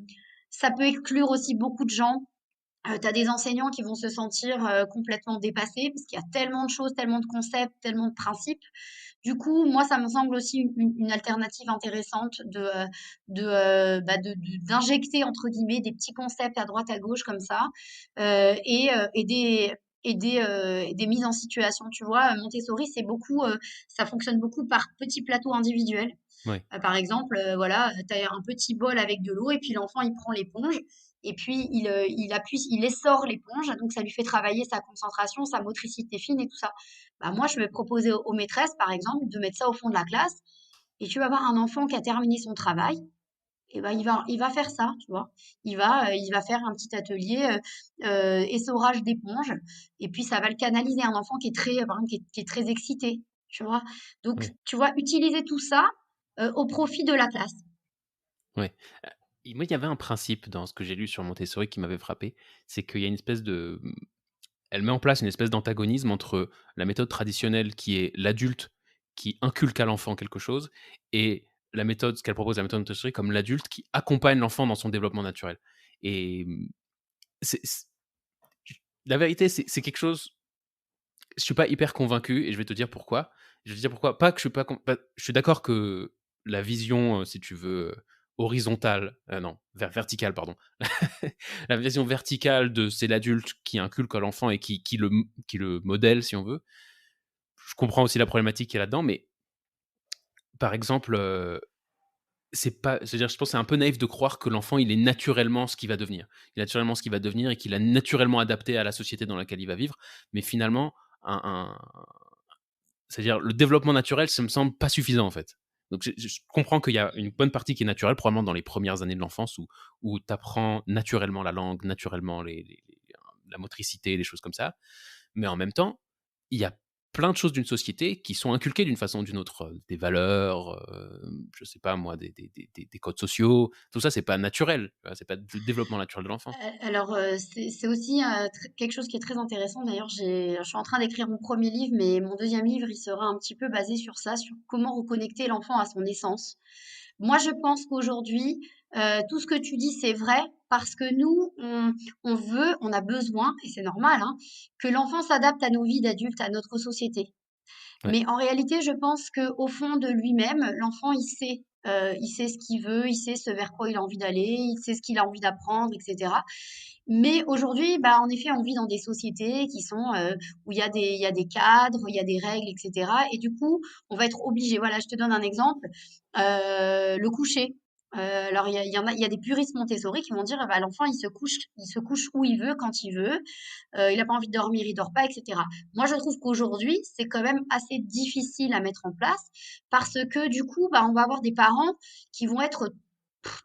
ça peut exclure aussi beaucoup de gens. Tu as des enseignants qui vont se sentir complètement dépassés parce qu'il y a tellement de choses, tellement de concepts, tellement de principes. Du coup, moi, ça me semble aussi une alternative intéressante d'injecter, entre guillemets, des petits concepts à droite, à gauche, comme ça, et des mises en situation. Tu vois, Montessori, ça fonctionne beaucoup par petits plateaux individuels. ouais, Par exemple, voilà, tu as un petit bol avec de l'eau et puis l'enfant, il prend l'éponge et puis il appuie, il essore l'éponge, donc ça lui fait travailler sa concentration, sa motricité fine et tout ça. Bah, moi, je vais proposer aux maîtresses, par exemple, de mettre ça au fond de la classe et tu vas voir un enfant qui a terminé son travail et ben il va faire ça, tu vois? Il va faire un petit atelier, essorage d'éponge et puis ça va le canaliser. Un enfant qui est très, par exemple, qui est très excité, tu vois? Donc, ouais, tu vois, utiliser tout ça, au profit de la classe. ouais. Et moi, il y avait un principe dans ce que j'ai lu sur Montessori qui m'avait frappé, c'est qu'il y a une espèce de, elle met en place une espèce d'antagonisme entre la méthode traditionnelle qui est l'adulte qui inculque à l'enfant quelque chose et la méthode, ce qu'elle propose, la méthode Montessori, comme l'adulte qui accompagne l'enfant dans son développement naturel. Et c'est la vérité, c'est quelque chose, je suis pas hyper convaincu et je vais te dire pourquoi. Je vais te dire pourquoi. Pas que je suis pas, je suis d'accord que la vision, si tu veux, horizontale, non, verticale, pardon. La vision verticale de c'est l'adulte qui inculque à l'enfant et qui le modèle, si on veut. Je comprends aussi la problématique qu'il y a là-dedans, mais par exemple, c'est pas, c'est-à-dire, je pense que c'est un peu naïf de croire que l'enfant, il est naturellement ce qu'il va devenir. Il est naturellement ce qu'il va devenir et qu'il a naturellement adapté à la société dans laquelle il va vivre. Mais finalement, un c'est-à-dire le développement naturel, ça me semble pas suffisant en fait. Donc je comprends qu'il y a une bonne partie qui est naturelle, probablement dans les premières années de l'enfance où tu apprends naturellement la langue, naturellement la motricité, des choses comme ça. Mais en même temps, il y a plein de choses d'une société qui sont inculquées d'une façon ou d'une autre. Des valeurs, je sais pas moi, des codes sociaux. Tout ça, c'est pas naturel. C'est pas le développement naturel de l'enfant. Alors, c'est aussi, quelque chose qui est très intéressant. D'ailleurs, je suis en train d'écrire mon premier livre, mais mon deuxième livre, il sera un petit peu basé sur ça, sur comment reconnecter l'enfant à son essence. Moi, je pense qu'aujourd'hui, tout ce que tu dis, c'est vrai parce que nous, on a besoin, et c'est normal, hein, que l'enfant s'adapte à nos vies d'adultes, à notre société. Ouais, Mais en réalité, je pense qu'au fond de lui-même, l'enfant, il sait ce qu'il veut, il sait ce vers quoi il a envie d'aller, il sait ce qu'il a envie d'apprendre, etc. Mais aujourd'hui, bah, en effet, on vit dans des sociétés où il y a des cadres, il y a des règles, etc. Et du coup, on va être obligé. Voilà, je te donne un exemple. Le coucher. Alors il y a des puristes Montessori qui vont dire: «Ah bah, l'enfant il se couche où il veut, quand il veut, il a pas envie de dormir, il dort pas et cetera». Moi, je trouve qu'aujourd'hui, c'est quand même assez difficile à mettre en place parce que du coup, bah, on va avoir des parents qui vont être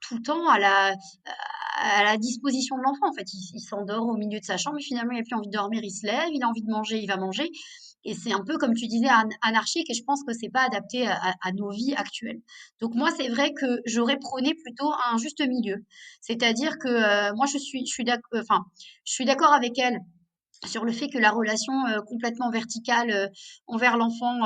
tout le temps à la disposition de l'enfant. En fait, il s'endort au milieu de sa chambre et finalement, il a plus envie de dormir, il se lève, il a envie de manger, il va manger et c'est un peu, comme tu disais, anarchique et je pense que c'est pas adapté à nos vies actuelles. Donc moi, c'est vrai que j'aurais prôné plutôt un juste milieu. C'est-à-dire que, moi, je suis d'accord avec elle sur le fait que la relation complètement verticale envers l'enfant,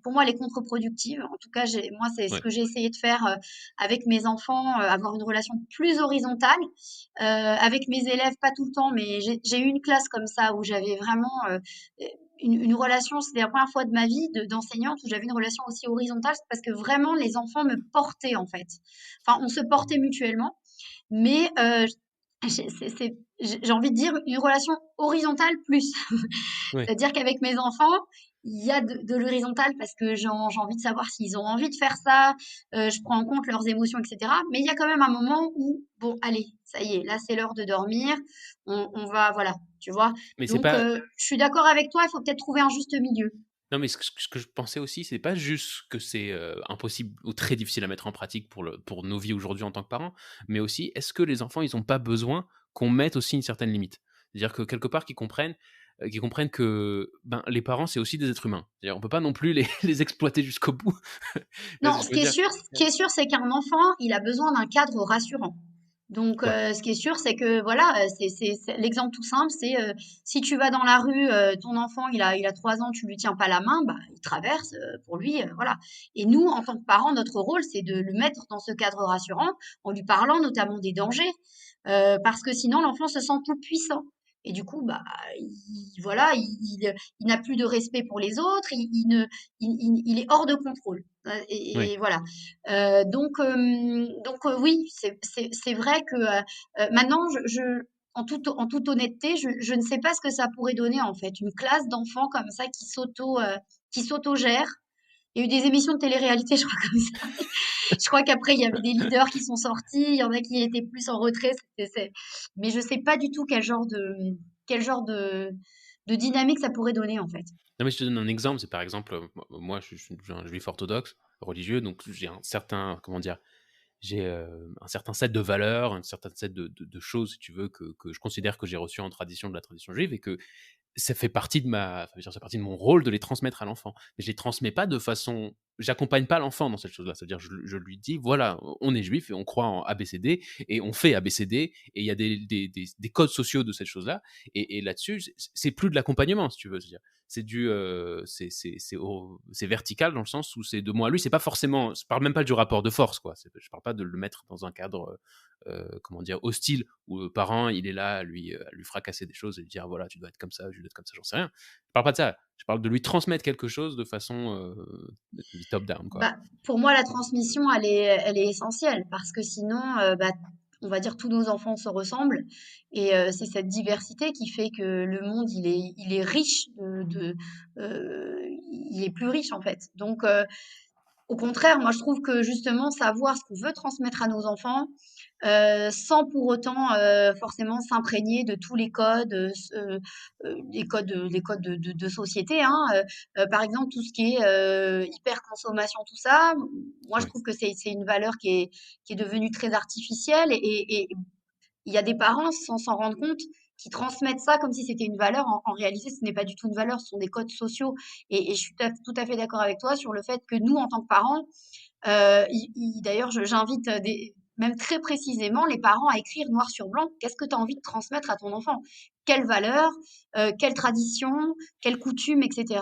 pour moi, elle est contre-productive. En tout cas, moi, c'est ce Ouais, que j'ai essayé de faire avec mes enfants, avoir une relation plus horizontale. Avec mes élèves, pas tout le temps, mais j'ai eu une classe comme ça où j'avais vraiment une relation, c'était la première fois de ma vie d'enseignante où j'avais une relation aussi horizontale, parce que vraiment les enfants me portaient en fait. Enfin, on se portait mutuellement, mais j'ai envie de dire une relation horizontale plus. ouais. C'est-à-dire qu'avec mes enfants, il y a de l'horizontal parce que j'ai envie de savoir s'ils ont envie de faire ça, je prends en compte leurs émotions, et cetera. Mais il y a quand même un moment où, bon, allez, ça y est, là c'est l'heure de dormir, on va, voilà, tu vois. Mais c'est Donc, pas je suis d'accord avec toi, il faut peut-être trouver un juste milieu. non, mais ce que je pensais aussi, c'est pas juste que c'est, impossible ou très difficile à mettre en pratique pour nos vies aujourd'hui en tant que parents, mais aussi, est-ce que les enfants, ils ont pas besoin qu'on mette aussi une certaine limite? C'est-à-dire que quelque part qu'ils comprennent que, ben, les parents, c'est aussi des êtres humains. C'est-à-dire on peut pas non plus les les exploiter jusqu'au bout. Tu vois ce Non, que je veux dire? ce qui est sûr, c'est qu'un enfant, il a besoin d'un cadre rassurant. Donc, Ouais, ce qui est sûr, c'est que voilà, c'est l'exemple tout simple, c'est si tu vas dans la rue, ton enfant, il a 3 ans, tu lui tiens pas la main, bah, il traverse, pour lui, voilà. Et nous, en tant que parents, notre rôle, c'est de le mettre dans ce cadre rassurant en lui parlant notamment des dangers, parce que sinon l'enfant se sent tout puissant. Et du coup, bah, voilà, il n'a plus de respect pour les autres, il est hors de contrôle. Et oui. voilà. Oui, c'est vrai que maintenant, en toute honnêteté, je ne sais pas ce que ça pourrait donner en fait. Une classe d'enfants comme ça qui s'autogère. Il y a eu des émissions de télé-réalité, je crois, comme ça. Je crois qu'après, il y avait des leaders qui sont sortis, il y en a qui étaient plus en retrait. Mais je sais pas du tout quel genre de dynamique ça pourrait donner en fait. Non, mais je te donne un exemple, c'est par exemple, moi je suis un juif orthodoxe, religieux, donc j'ai un certain, comment dire? J'ai, un certain set de valeurs, un certain set de choses, si tu veux, que je considère que j'ai reçues en tradition de la tradition juive et que ça fait partie de ma ça veut dire, ça fait partie de mon rôle de les transmettre à l'enfant. Mais je les transmets pas de façon j'accompagne pas l'enfant dans cette chose-là. C'est-à-dire je lui dis: «Voilà, on est juif et on croit en ABCD et on fait ABCD et il y a des codes sociaux de cette chose-là» et là-dessus, c'est plus de l'accompagnement, si tu veux. C'est-à-dire, c'est du, c'est vertical dans le sens où c'est de moi à lui. C'est pas forcément je parle même pas du rapport de force, quoi. Je parle pas de le mettre dans un cadre, comment dire? Hostile où le parent, il est là à lui fracasser des choses et lui dire: «Voilà, tu dois être comme ça, je dois être comme ça», j'en sais rien. Je parle pas de ça, je parle de lui transmettre quelque chose de façon, dit top down, quoi. Bah, pour moi, la transmission, elle est essentielle parce que sinon, bah, on va dire tous nos enfants se ressemblent et c'est cette diversité qui fait que le monde, il est riche il est plus riche en fait. Donc, au contraire, moi je trouve que justement savoir ce qu'on veut transmettre à nos enfants, sans pour autant, forcément s'imprégner de tous les codes, les codes de société, hein, par exemple tout ce qui est, hyperconsommation, tout ça, moi je Ouais, trouve que c'est une valeur qui est devenue très artificielle et il y a des parents, sans s'en rendre compte, qui transmettent ça comme si c'était une valeur. En réalité, ce n'est pas du tout une valeur, ce sont des codes sociaux. Et je suis tout à fait d'accord avec toi sur le fait que nous, en tant que parents, d'ailleurs, j'invite même très précisément les parents à écrire noir sur blanc, qu'est-ce que tu as envie de transmettre à ton enfant? Quelles valeurs, quelles traditions, quelles coutumes, etc.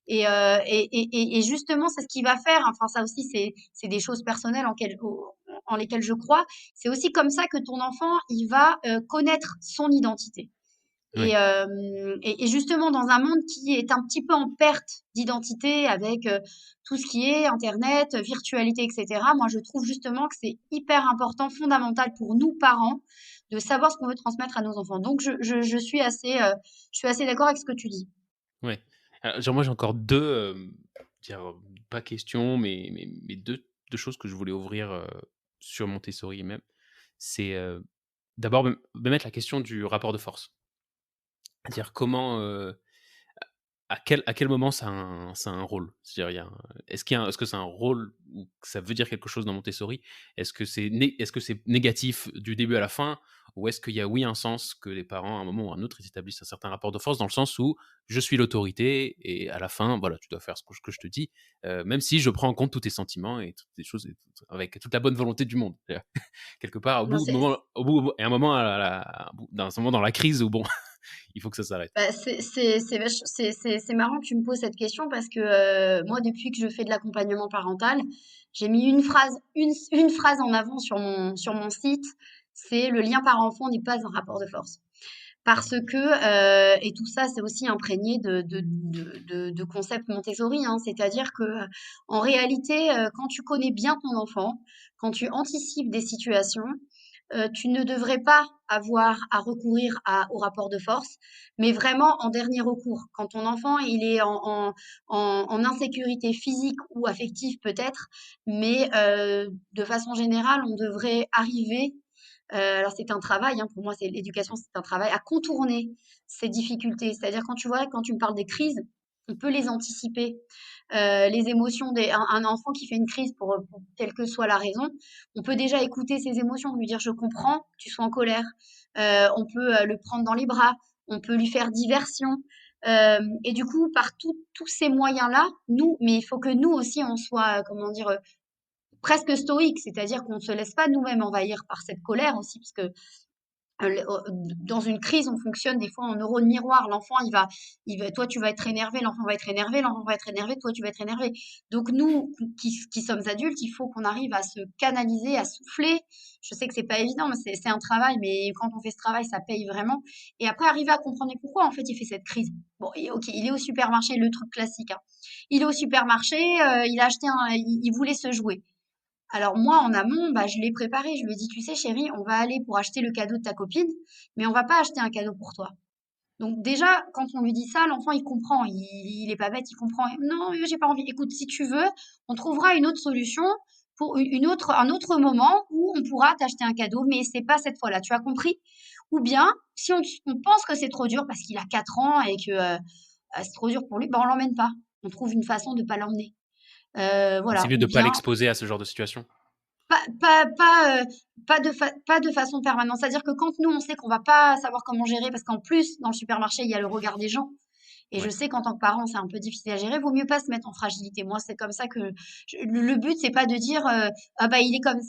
Et justement, c'est ce qui va faire, enfin ça aussi, c'est des choses personnelles en lesquelles je crois. C'est aussi comme ça que ton enfant, il va connaître son identité. Et, ouais. euh, et justement, dans un monde qui est un petit peu en perte d'identité avec tout ce qui est Internet, virtualité, etc., moi, je trouve justement que c'est hyper important, fondamental pour nous, parents, de savoir ce qu'on veut transmettre à nos enfants. Donc, je suis assez d'accord avec ce que tu dis. Ouais. Genre moi j'ai encore 2 dire, pas questions, mais 2 de choses que je voulais ouvrir, sur Montessori même. C'est, d'abord me mettre la question du rapport de force. C'est-à-dire comment, à quel moment ça a un rôle? C'est-à-dire il y a un est-ce que c'est un rôle ou que ça veut dire quelque chose dans Montessori? Est-ce que c'est négatif du début à la fin? Ou est-ce qu'il y a, oui, un sens que les parents, à un moment ou à un autre, ils établissent un certain rapport de force dans le sens où je suis l'autorité et à la fin, voilà, tu dois faire ce que je te dis, même si je prends en compte tous tes sentiments et toutes les choses et tout avec toute la bonne volonté du monde. Quelque part, au Non, bout de moment il y a un moment à bout d'un moment dans la crise où bon, il faut que ça s'arrête. bah, c'est marrant que tu me poses cette question parce que moi, depuis que je fais de l'accompagnement parental, j'ai mis une phrase en avant sur mon site, c'est le lien parent-enfant n'est pas un rapport de force. Parce que, et tout ça, c'est aussi imprégné de concepts Montessori, hein, c'est-à-dire que, en réalité, quand tu connais bien ton enfant, quand tu anticipes des situations, tu ne devrais pas avoir à recourir au rapport de force, mais vraiment en dernier recours. Quand ton enfant il est en insécurité physique ou affective peut-être, mais de façon générale, on devrait arriver alors c'est un travail, hein, pour moi, c'est l'éducation, c'est un travail à contourner ces difficultés. C'est-à-dire quand tu vois, quand tu me parles des crises, on peut les anticiper. Les émotions un enfant qui fait une crise pour quelle que soit la raison, on peut déjà écouter ses émotions, lui dire je comprends que tu sois en colère. On peut le prendre dans les bras, on peut lui faire diversion. Et du coup, par tous ces moyens-là, nous, mais il faut que nous aussi on soit, comment dire, presque stoïque, c'est-à-dire qu'on ne se laisse pas nous-mêmes envahir par cette colère aussi, parce que dans une crise, on fonctionne des fois en neurone miroir. L'enfant, toi, tu vas être énervé, l'enfant va être énervé, l'enfant va être énervé, toi, tu vas être énervé. Donc nous, qui sommes adultes, il faut qu'on arrive à se canaliser, à souffler. Je sais que c'est pas évident, mais c'est un travail, mais quand on fait ce travail, ça paye vraiment. Et après, arriver à comprendre pourquoi en fait il fait cette crise. Bon, et ok, il est au supermarché, le truc classique, hein. Il est au supermarché, il a acheté il voulait se jouer. Alors moi, en amont, bah, je l'ai préparé. Je lui ai dit, tu sais, chérie, on va aller pour acheter le cadeau de ta copine, mais on va pas acheter un cadeau pour toi. Donc déjà, quand on lui dit ça, l'enfant, il comprend. Il est pas bête, il comprend. Non, j'ai pas envie. Écoute, si tu veux, on trouvera une autre solution pour un autre moment où on pourra t'acheter un cadeau, mais c'est pas cette fois-là. Tu as compris? Ou bien, si on pense que c'est trop dur parce qu'il a 4 ans et que c'est trop dur pour lui, bah, on l'emmène pas. On trouve une façon de pas l'emmener. C'est Voilà. mieux Ou de pas bien, l'exposer à ce genre de situation? pas de façon permanente. C'est-à-dire que quand nous, on sait qu'on va pas savoir comment gérer, parce qu'en plus, dans le supermarché, il y a le regard des gens. Et je Ouais. sais qu'en tant que parent, c'est un peu difficile à gérer. Vaut mieux pas se mettre en fragilité. Moi, c'est comme ça que le but, c'est pas de dire ah bah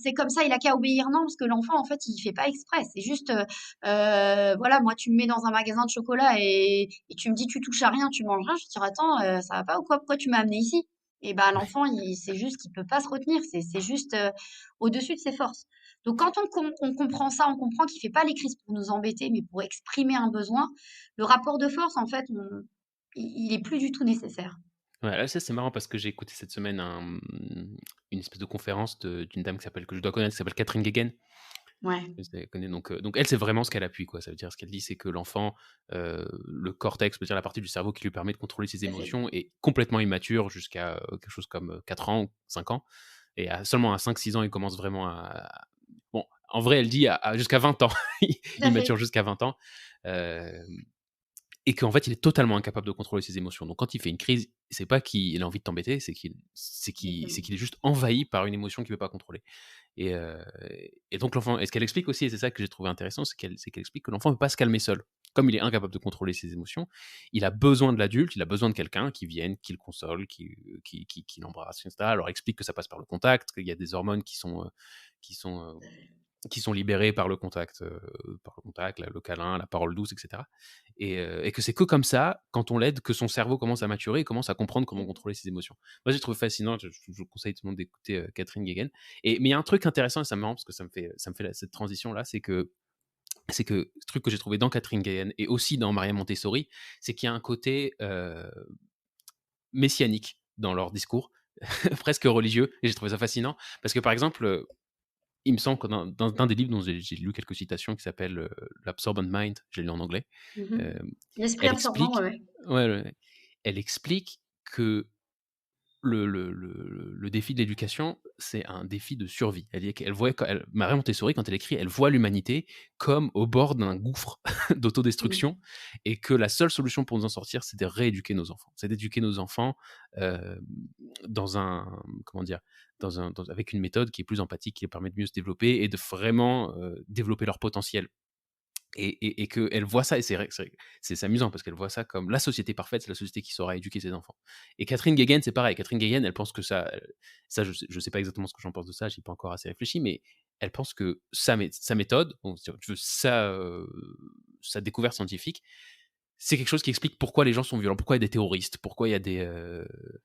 c'est comme ça, il a qu'à obéir. Non, parce que l'enfant, en fait, il fait pas exprès. C'est juste voilà, moi, tu me mets dans un magasin de chocolat et tu me dis tu touches à rien, tu manges rien. Je te dis attends, ça va pas ou quoi? Pourquoi tu m'as amené ici? Et ben l'enfant, c'est juste qu'il peut pas se retenir. C'est juste au-dessus de ses forces. Donc quand on comprend ça, on comprend qu'il fait pas les crises pour nous embêter, mais pour exprimer un besoin. Le rapport de force, en fait, il est plus du tout nécessaire. Ouais, là, ça, c'est marrant parce que j'ai écouté cette semaine une espèce de conférence d'une dame que je dois connaître, qui s'appelle Catherine Guéguen. Ouais, Je la connais donc elle, c'est vraiment ce qu'elle appuie, quoi. Ça veut dire ce qu'elle dit, c'est que l'enfant, le cortex, c'est-à-dire la partie du cerveau qui lui permet de contrôler ses tout à fait. émotions, est complètement immature jusqu'à, quelque chose comme, 4 ans ou 5 ans et seulement à 5-6 ans, il commence vraiment bon, en vrai, elle dit jusqu'à 20 ans. Tout à fait. Immature jusqu'à 20 ans, hem et qu'en fait, il est totalement incapable de contrôler ses émotions. Donc quand il fait une crise, c'est pas qu'il a envie de t'embêter, c'est Exactement. qu'il est juste envahi par une émotion qu'il veut pas contrôler. Et, donc l'enfant, et ce qu'elle explique aussi, et c'est ça que j'ai trouvé intéressant, c'est qu'elle explique que l'enfant ne peut pas se calmer seul. Comme il est incapable de contrôler ses émotions, il a besoin de l'adulte, il a besoin de quelqu'un qui vienne, qui le console, qui l'embrasse, etc. Alors, elle explique que ça passe par le contact, qu'il y a des hormones qui sont, qui sont libérées par le contact, le câlin, la parole douce, etc. Et que c'est que comme ça, quand on l'aide, que son cerveau commence à maturer et commence à comprendre comment contrôler ses émotions. Moi, j'ai trouvé fascinant, je conseille tout le monde d'écouter Catherine Guéguen. Mais il y a un truc intéressant, et ça me marrant parce que ça me fait cette transition-là, c'est que ce truc que j'ai trouvé dans Catherine Guéguen et aussi dans Maria Montessori, c'est qu'il y a un côté messianique dans leur discours, presque religieux, et j'ai trouvé ça fascinant. Parce que par exemple, il me semble que dans un des livres dont j'ai lu quelques citations qui s'appelle L'Absorbent Mind, j'ai lu en anglais, Mmh. euh, L'esprit elle absorbant, ouais, explique, ouais. ouais, ouais, ouais. Elle explique que le défi de l'éducation, c'est un défi de survie. Elle dit qu'elle voit, Maria Montessori, quand elle écrit, elle voit l'humanité comme au bord d'un gouffre Mmh. d'autodestruction, et que la seule solution pour nous en sortir, c'est de rééduquer nos enfants. C'est d'éduquer nos enfants euh, dans un, comment dire, avec une méthode qui est plus empathique, qui les permet de mieux se développer et de vraiment développer leur potentiel, et qu'elle voit ça, et c'est amusant parce qu'elle voit ça comme la société parfaite, c'est la société qui saura éduquer ses enfants. Et Catherine Guéguen, c'est pareil. Catherine Guéguen, elle pense que ça je sais pas exactement ce que j'en pense de ça, j'ai pas encore assez réfléchi, mais elle pense que sa méthode, donc, si tu veux, sa découverte scientifique, c'est quelque chose qui explique pourquoi les gens sont violents, pourquoi il y a des terroristes, pourquoi il y a des.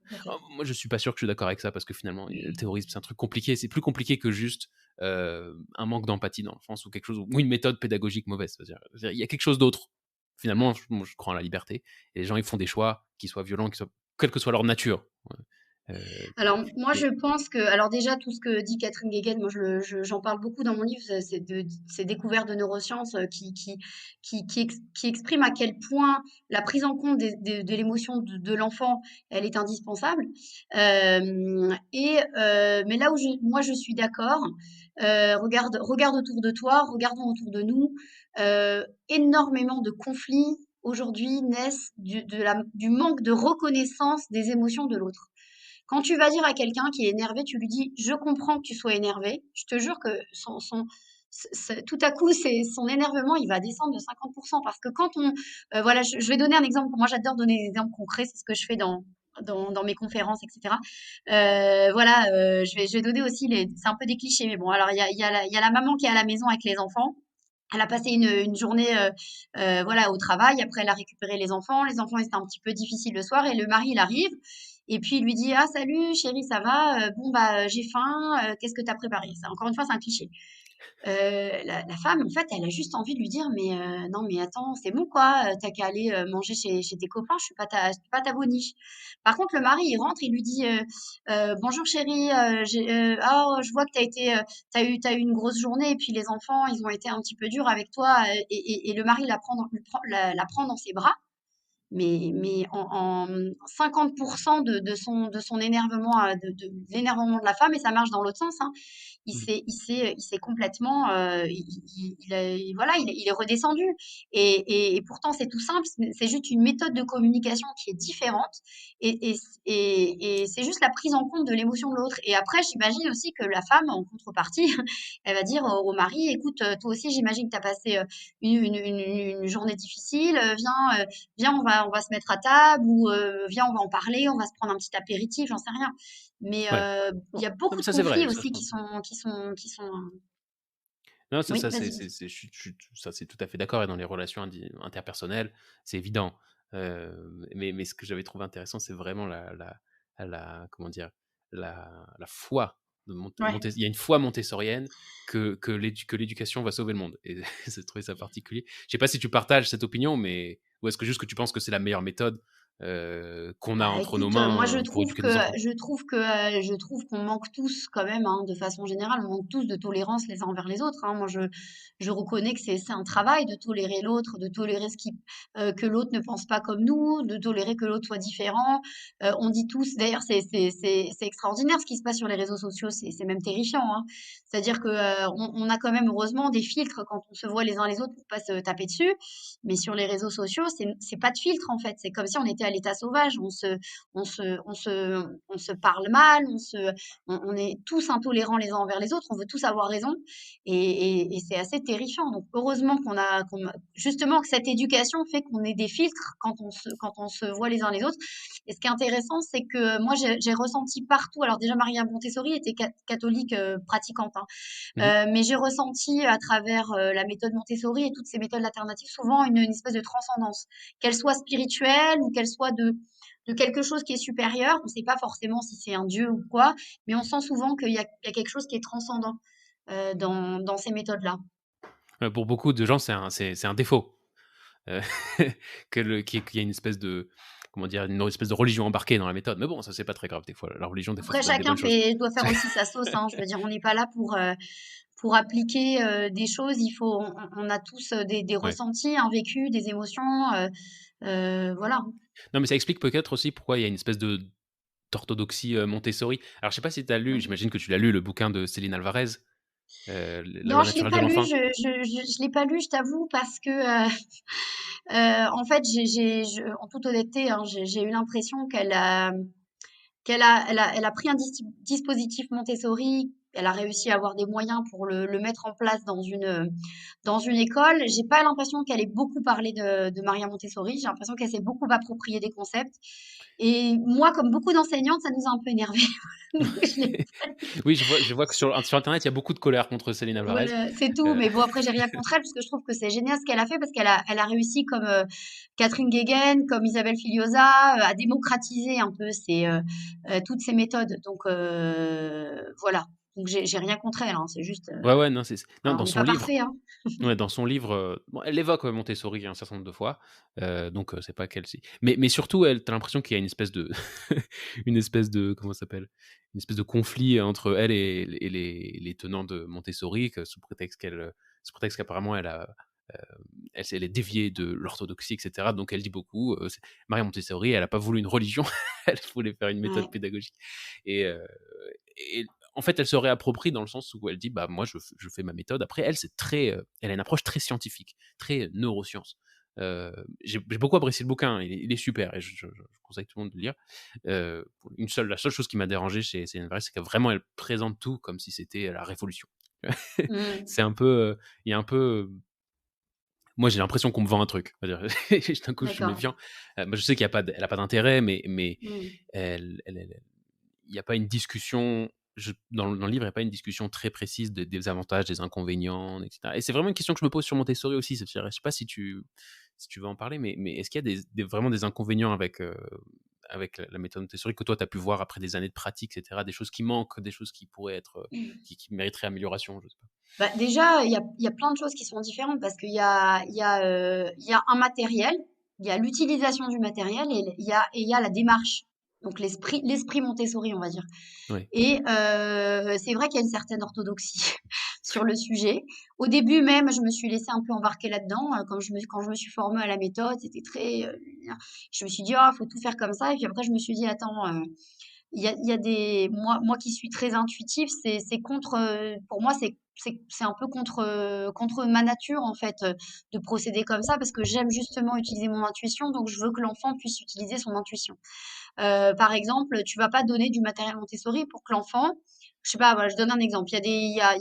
Tout à fait. Oh, moi, je suis pas sûr que je suis d'accord avec ça parce que finalement, le terrorisme, c'est un truc compliqué. C'est plus compliqué que juste un manque d'empathie dans l'enfance ou quelque chose, ou une méthode pédagogique mauvaise. C'est-à-dire, il y a quelque chose d'autre. Finalement, moi, je crois en la liberté, et les gens, ils font des choix qui soient violents, quelle que soit leur nature. Ouais. Alors moi je Mais pense que alors déjà tout ce que dit Catherine Guéguen, moi j'en parle beaucoup dans mon livre, c'est de ces découvertes de neurosciences qui expriment à quel point la prise en compte de l'émotion de l'enfant, elle est indispensable. Mais là où moi je suis d'accord, regarde autour de toi, regardons autour de nous, énormément de conflits aujourd'hui naissent du manque de reconnaissance des émotions de l'autre. Quand tu vas dire à quelqu'un qui est énervé, tu lui dis: «Je comprends que tu sois énervé». Je te jure que tout à coup, son énervement, il va descendre de 50 parce que quand on voilà, je vais donner un exemple. Moi, j'adore donner des exemples concrets, c'est ce que je fais dans mes conférences et cetera. Voilà, je vais donner aussi les c'est un peu des clichés, mais bon, alors il y a la maman qui est à la maison avec les enfants. Elle a passé une journée, voilà, au travail. Après, elle a récupéré les enfants. Les enfants, c'était un petit peu difficile le soir et le mari, il arrive et puis il lui dit: «Ah salut chérie, ça va? Bon, bah, j'ai faim, qu'est-ce que tu as préparé?» Ça, encore une fois, c'est un cliché. La femme, en fait, elle a juste envie de lui dire: «Mais non, mais attends, c'est bon quoi, tu qu'à aller, manger chez tes copains, je suis pas ta boniche». Par contre, le mari, il rentre, il lui dit, «Bonjour chérie, oh, je vois que tu as eu une grosse journée et puis les enfants, ils ont été un petit peu durs avec toi», et le mari la prend dans ses bras, mais en 50% de son énervement, de l'énervement de la femme, et ça marche dans l'autre sens, hein. Il s'est complètement, voilà, il est redescendu. Et pourtant, c'est tout simple, c'est juste une méthode de communication qui est différente. Et c'est juste la prise en compte de l'émotion de l'autre. Et après, j'imagine aussi que la femme, en contrepartie, elle va dire au mari: «Écoute, toi aussi, j'imagine que tu as passé une journée difficile, viens, on va se mettre à table, ou viens, on va en parler, on va se prendre un petit apéritif, j'en sais rien. Mais ouais. il y a Non, beaucoup mais de ça, c'est conflits vrai. Ça, aussi qui sont. non, c'est Oui, ça, vas-y, vas-y. ça, c'est tout à fait d'accord. Et dans les relations interpersonnelles, c'est évident. Mais ce que j'avais trouvé intéressant, c'est vraiment comment dire, la foi de Ouais. Il y a une foi montessorienne que l'éducation va sauver le monde. Et j'ai trouvé ça particulier. Je sais pas si tu partages cette opinion, mais ou est-ce que juste que tu penses que c'est la meilleure méthode qu'on a Bah, entre nos écoute, moi je mains pour trouve éduquer que nos enfants? je trouve que je trouve qu'on manque tous quand même, hein, de façon générale, on manque tous de tolérance les uns envers les autres, hein. Moi, je reconnais que c'est un travail de tolérer l'autre, de tolérer que l'autre ne pense pas comme nous, de tolérer que l'autre soit différent. On dit tous, d'ailleurs, c'est extraordinaire ce qui se passe sur les réseaux sociaux, c'est même terrifiant, hein. C'est-à-dire que on a quand même heureusement des filtres quand on se voit les uns les autres pour pas se taper dessus. Mais sur les réseaux sociaux, c'est pas de filtre en fait. C'est comme si on était à l'état sauvage. On se parle mal, on est tous intolérants les uns envers les autres. On veut tous avoir raison, et c'est assez terrifiant. Donc heureusement justement que cette éducation fait qu'on ait des filtres quand on se voit les uns les autres. Et ce qui est intéressant, c'est que moi j'ai ressenti partout. Alors déjà, Maria Montessori était catholique pratiquante, hein. Mhm. Mais j'ai ressenti à travers la méthode Montessori et toutes ces méthodes alternatives souvent une espèce de transcendance, qu'elle soit spirituelle ou qu'elle soit de quelque chose qui est supérieur. On ne sait pas forcément si c'est un dieu ou quoi, mais on sent souvent qu'il y a quelque chose qui est transcendant dans ces méthodes-là. Pour beaucoup de gens, c'est un défaut. euh, qu'il y a une espèce de, comment dire, une espèce de religion embarquée dans la méthode. Mais bon, ça, c'est pas très grave. Des fois, la religion, des fois, Après, ça donne des chacun bonnes choses. doit faire aussi sa sauce, hein. Je veux dire, on n'est pas là pour appliquer des choses. On a tous des Ouais. ressentis, un vécu, des émotions. Voilà. Non, mais ça explique peut-être aussi pourquoi il y a une espèce d'orthodoxie Montessori. Alors, je sais pas si tu as lu, Mmh. j'imagine que tu l'as lu, le bouquin de Céline Alvarez, La Non, loi je l'ai naturelle de pas lu, l'enfant. je l'ai pas lu, je t'avoue, parce que, en fait, en toute honnêteté, hein, j'ai eu l'impression elle a pris un dispositif Montessori, elle a réussi à avoir des moyens pour le mettre en place dans une école. J'ai pas l'impression qu'elle ait beaucoup parlé de Maria Montessori. J'ai l'impression qu'elle s'est beaucoup approprié des concepts. Et moi, comme beaucoup d'enseignantes, ça nous a un peu énervés. Donc, je l'ai pas lu. Oui, je vois que sur internet, il y a beaucoup de colère contre Céline Alvarez. Voilà, c'est tout. Heu, Mais bon, après, j'ai rien contre elle parce que je trouve que c'est génial ce qu'elle a fait parce elle a réussi comme Catherine Guéguen, comme Isabelle Filiosa, à démocratiser un peu toutes ces méthodes. Donc, voilà. Donc, j'ai rien contre elle, hein. C'est juste, ouais, ouais, non, c'est non, voilà, on dans n'est son pas livre. parfait, hein. Ouais, dans son livre, bon, elle évoque, Montessori un certain nombre de fois, donc c'est pas qu'elle si mais surtout elle, tu as l'impression qu'il y a une espèce de une espèce de comment ça s'appelle? Une espèce de conflit entre elle et les tenants de Montessori, que sous prétexte qu'apparemment elle est déviée de l'orthodoxie et cetera, donc elle dit beaucoup, c'est Maria Montessori, elle a pas voulu une religion, elle voulait faire une méthode Ouais, pédagogique et et en fait, elle se réapproprie dans le sens où elle dit: «Bah, moi, je fais ma méthode». Après, elle, c'est très, elle a une approche très scientifique, très neurosciences. J'ai beaucoup apprécié le bouquin, il est super et je conseille tout le monde de le lire. La seule chose qui m'a dérangé chez Céline Varese, c'est que vraiment, elle présente tout comme si c'était la révolution. mmh, C'est un peu, il y a un peu, moi, j'ai l'impression qu'on me vend un truc. C'est-à-dire, d'un coup, je suis d'accord. méfiant. Moi, je sais qu'il y a pas d elle a pas d'intérêt, mais Mmh, elle il n'y a pas une discussion, dans le livre, il n'y a pas une discussion très précise des avantages, des inconvénients, etc. Et c'est vraiment une question que je me pose sur Montessori aussi. Je ne sais pas si tu veux en parler, mais est-ce qu'il y a vraiment des inconvénients avec la méthode Montessori que toi, tu as pu voir après des années de pratique, etc. Des choses qui manquent, des choses qui pourraient être, mmh. qui mériteraient amélioration, je sais pas. Bah, déjà, il y a plein de choses qui sont différentes parce il y a un matériel, il y a l'utilisation du matériel et il y a la démarche. Donc l'esprit Montessori, on va dire. Oui, Et c'est vrai qu'il y a une certaine orthodoxie sur le sujet. Au début même, je me suis laissée un peu embarquer là-dedans, quand je me suis formée à la méthode, c'était très, je me suis dit: «Oh, faut tout faire comme ça» et puis après je me suis dit: «Attends, il y a des moi qui suis très intuitive, c'est contre, pour moi, c'est un peu contre, contre ma nature, en fait, de procéder comme ça parce que j'aime justement utiliser mon intuition, donc je veux que l'enfant puisse utiliser son intuition. Par exemple, tu vas pas donner du matériel Montessori pour que l'enfant, je sais pas, voilà, je donne un exemple. Il y a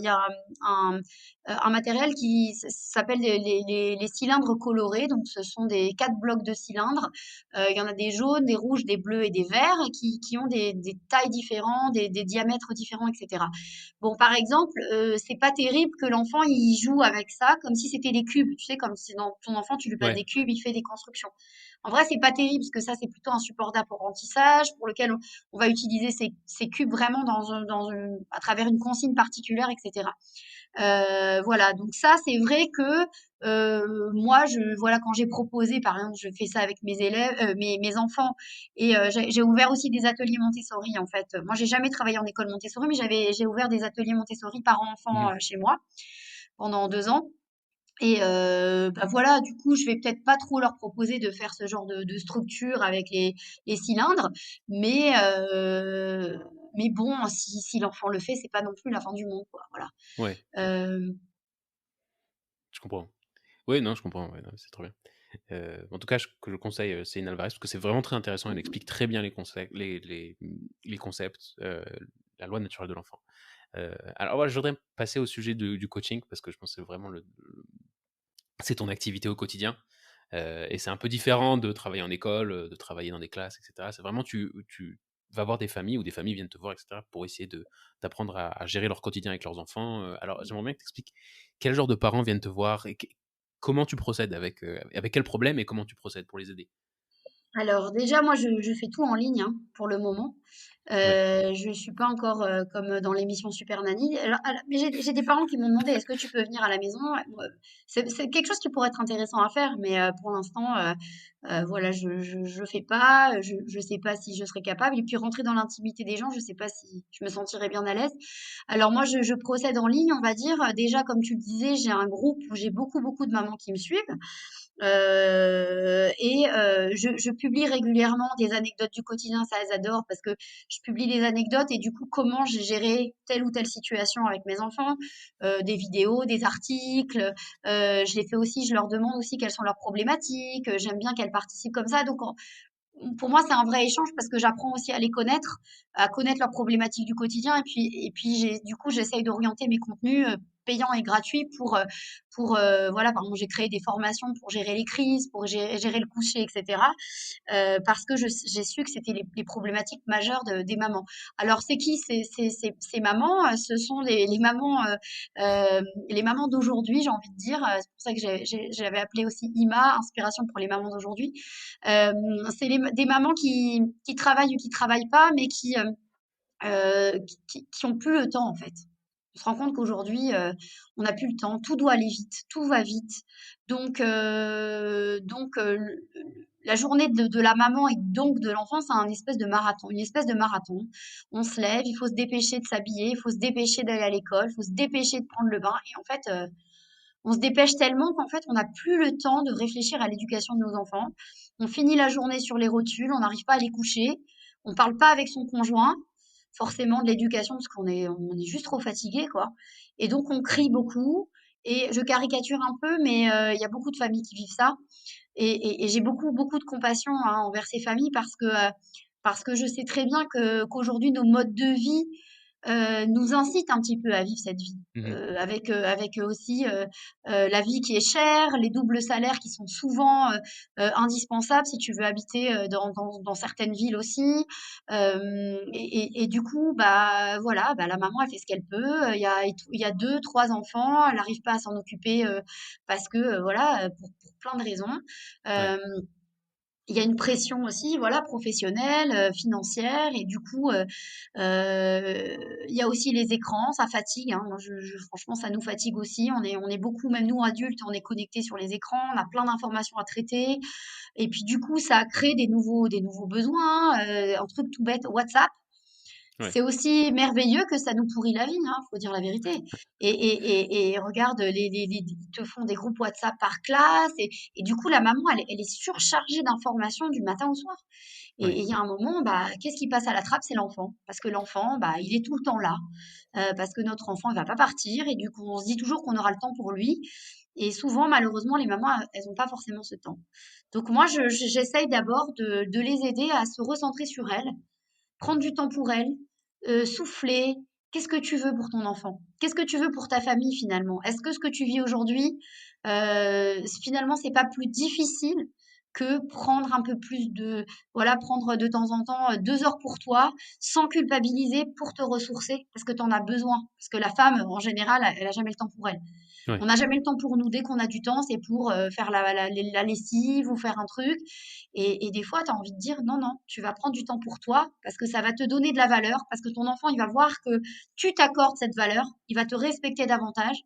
un matériel qui s'appelle les cylindres colorés. Donc, ce sont des 4 blocs de cylindres. Il y en a des jaunes, des rouges, des bleus et des verts qui ont des tailles différentes, des diamètres différents, etc. Bon, par exemple, c'est pas terrible que l'enfant il joue avec ça comme si c'était des cubes. Tu sais, comme si dans ton enfant, tu lui passes ouais, des cubes, il fait des constructions. En vrai, c'est pas terrible parce que ça, c'est plutôt un support d'apprentissage pour lequel on va utiliser ces cubes vraiment à travers une consigne particulière, etc. Voilà, donc ça, c'est vrai que moi, voilà, quand j'ai proposé, par exemple, je fais ça avec mes élèves, mes enfants, et j'ai ouvert aussi des ateliers Montessori, en fait. Moi, j'ai jamais travaillé en école Montessori, mais j'ai ouvert des ateliers Montessori parents-enfants mmh, chez moi pendant 2 ans. Et bah, voilà, du coup, je vais peut-être pas trop leur proposer de faire ce genre de structure avec les cylindres, mais mais bon, si l'enfant le fait, c'est pas non plus la fin du monde, quoi, voilà. ouais, Hem, je comprends. Oui, non, je comprends, ouais, non, c'est trop bien. En tout cas, je conseille, Céline Alvarez parce que c'est vraiment très intéressant. Elle mmh explique très bien les concepts, la loi naturelle de l'enfant. Alors voilà, je voudrais passer au sujet du coaching parce que je pense que c'est vraiment c'est ton activité au quotidien, et c'est un peu différent de travailler en école, de travailler dans des classes et cetera. C'est vraiment tu vas voir des familles ou des familles viennent te voir et cetera pour essayer d'apprendre à gérer leur quotidien avec leurs enfants, alors j'aimerais bien que tu expliques quel genre de parents viennent te voir et comment tu procèdes avec quels problèmes et comment tu procèdes pour les aider? Alors déjà, moi, je fais tout en ligne, hein, pour le moment. Ouais. Je suis pas encore, comme dans l'émission Super Nanny. Mais j'ai des parents qui m'ont demandé: «Est-ce que tu peux venir à la maison?» Moi, c'est quelque chose qui pourrait être intéressant à faire, mais pour l'instant, voilà, je fais pas, je sais pas si je serai capable et puis rentrer dans l'intimité des gens, je sais pas si je me sentirais bien à l'aise. Alors moi, je procède en ligne, on va dire. Déjà, comme tu le disais, j'ai un groupe où j'ai beaucoup, beaucoup de mamans qui me suivent. Je publie régulièrement des anecdotes du quotidien, ça elles adorent parce que je publie des anecdotes et du coup comment j'ai géré telle ou telle situation avec mes enfants, des vidéos, des articles, je les fais aussi, je leur demande aussi quelles sont leurs problématiques, j'aime bien qu'elles participent comme ça donc pour moi, c'est un vrai échange parce que j'apprends aussi à les connaître, à connaître leurs problématiques du quotidien et puis du coup, j'essaye d'orienter mes contenus, payants et gratuits voilà, par exemple, j'ai créé des formations pour gérer les crises, pour gérer le coucher et cetera, parce que j'ai su que c'était les problématiques majeures des mamans. Alors c'est qui ces mamans? Ce sont les mamans d'aujourd'hui, j'ai envie de dire, c'est pour ça que j'avais appelé aussi IMA, Inspiration pour les mamans d'aujourd'hui. C'est des mamans qui travaillent ou qui travaillent pas, mais qui ont plus le temps en fait. On se rend compte qu'aujourd'hui, on n'a plus le temps, tout doit aller vite, tout va vite. La journée de la maman et donc de l'enfant, c'est un espèce de marathon, une espèce de marathon. On se lève, il faut se dépêcher de s'habiller, il faut se dépêcher d'aller à l'école, il faut se dépêcher de prendre le bain. Et en fait, on se dépêche tellement qu'en fait, on n'a plus le temps de réfléchir à l'éducation de nos enfants. On finit la journée sur les rotules, on n'arrive pas à les coucher, on ne parle pas avec son conjoint, forcément de l'éducation, parce qu'on est juste trop fatigué, quoi. Et donc, on crie beaucoup. Et je caricature un peu, mais il y a beaucoup de familles qui vivent ça. Et j'ai beaucoup, beaucoup de compassion hein, envers ces familles parce que je sais très bien qu'aujourd'hui, nos modes de vie nous incitent un petit peu à vivre cette vie. Mmh. Avec aussi la vie qui est chère, les doubles salaires qui sont souvent indispensables si tu veux habiter dans certaines villes aussi. Et du coup, bah voilà, bah, la maman elle fait ce qu'elle peut. Il y a deux, trois enfants, elle n'arrive pas à s'en occuper parce que voilà, pour plein de raisons. Ouais. Euh, il y a une pression aussi, voilà, professionnelle, financière et du coup, il y a aussi les écrans, ça fatigue, hein. Moi, franchement, ça nous fatigue aussi. On est beaucoup, même nous adultes, on est connectés sur les écrans, on a plein d'informations à traiter et puis du coup, ça a créé des nouveaux besoins, un truc tout bête, WhatsApp. Ouais. C'est aussi merveilleux que ça nous pourrit la vie, hein, faut dire la vérité. Et regarde, ils te font des groupes WhatsApp par classe, et du coup, la maman, elle est surchargée d'informations du matin au soir. Et Ouais. il y a un moment, bah, qu'est-ce qui passe à la trappe? C'est l'enfant. Parce que l'enfant, bah, il est tout le temps là. Parce que notre enfant, il va pas partir, et du coup, on se dit toujours qu'on aura le temps pour lui. Et souvent, malheureusement, les mamans, elles n'ont pas forcément ce temps. Donc moi, j'essaye d'abord de les aider à se recentrer sur elles, prendre du temps pour elles, souffler. Qu'est-ce que tu veux pour ton enfant? Qu'est-ce que tu veux pour ta famille finalement? Est-ce que ce que tu vis aujourd'hui, finalement, c'est pas plus difficile que prendre un peu plus voilà, prendre de temps en temps 2 heures pour toi, sans culpabiliser, pour te ressourcer, parce que tu en as besoin. Parce que la femme, en général, elle a jamais le temps pour elle. On Ouais. n'a jamais le temps pour nous. Dès qu'on a du temps, c'est pour faire la lessive ou faire un truc. Et des fois, tu as envie de dire non, non, tu vas prendre du temps pour toi parce que ça va te donner de la valeur, parce que ton enfant, il va voir que tu t'accordes cette valeur, il va te respecter davantage.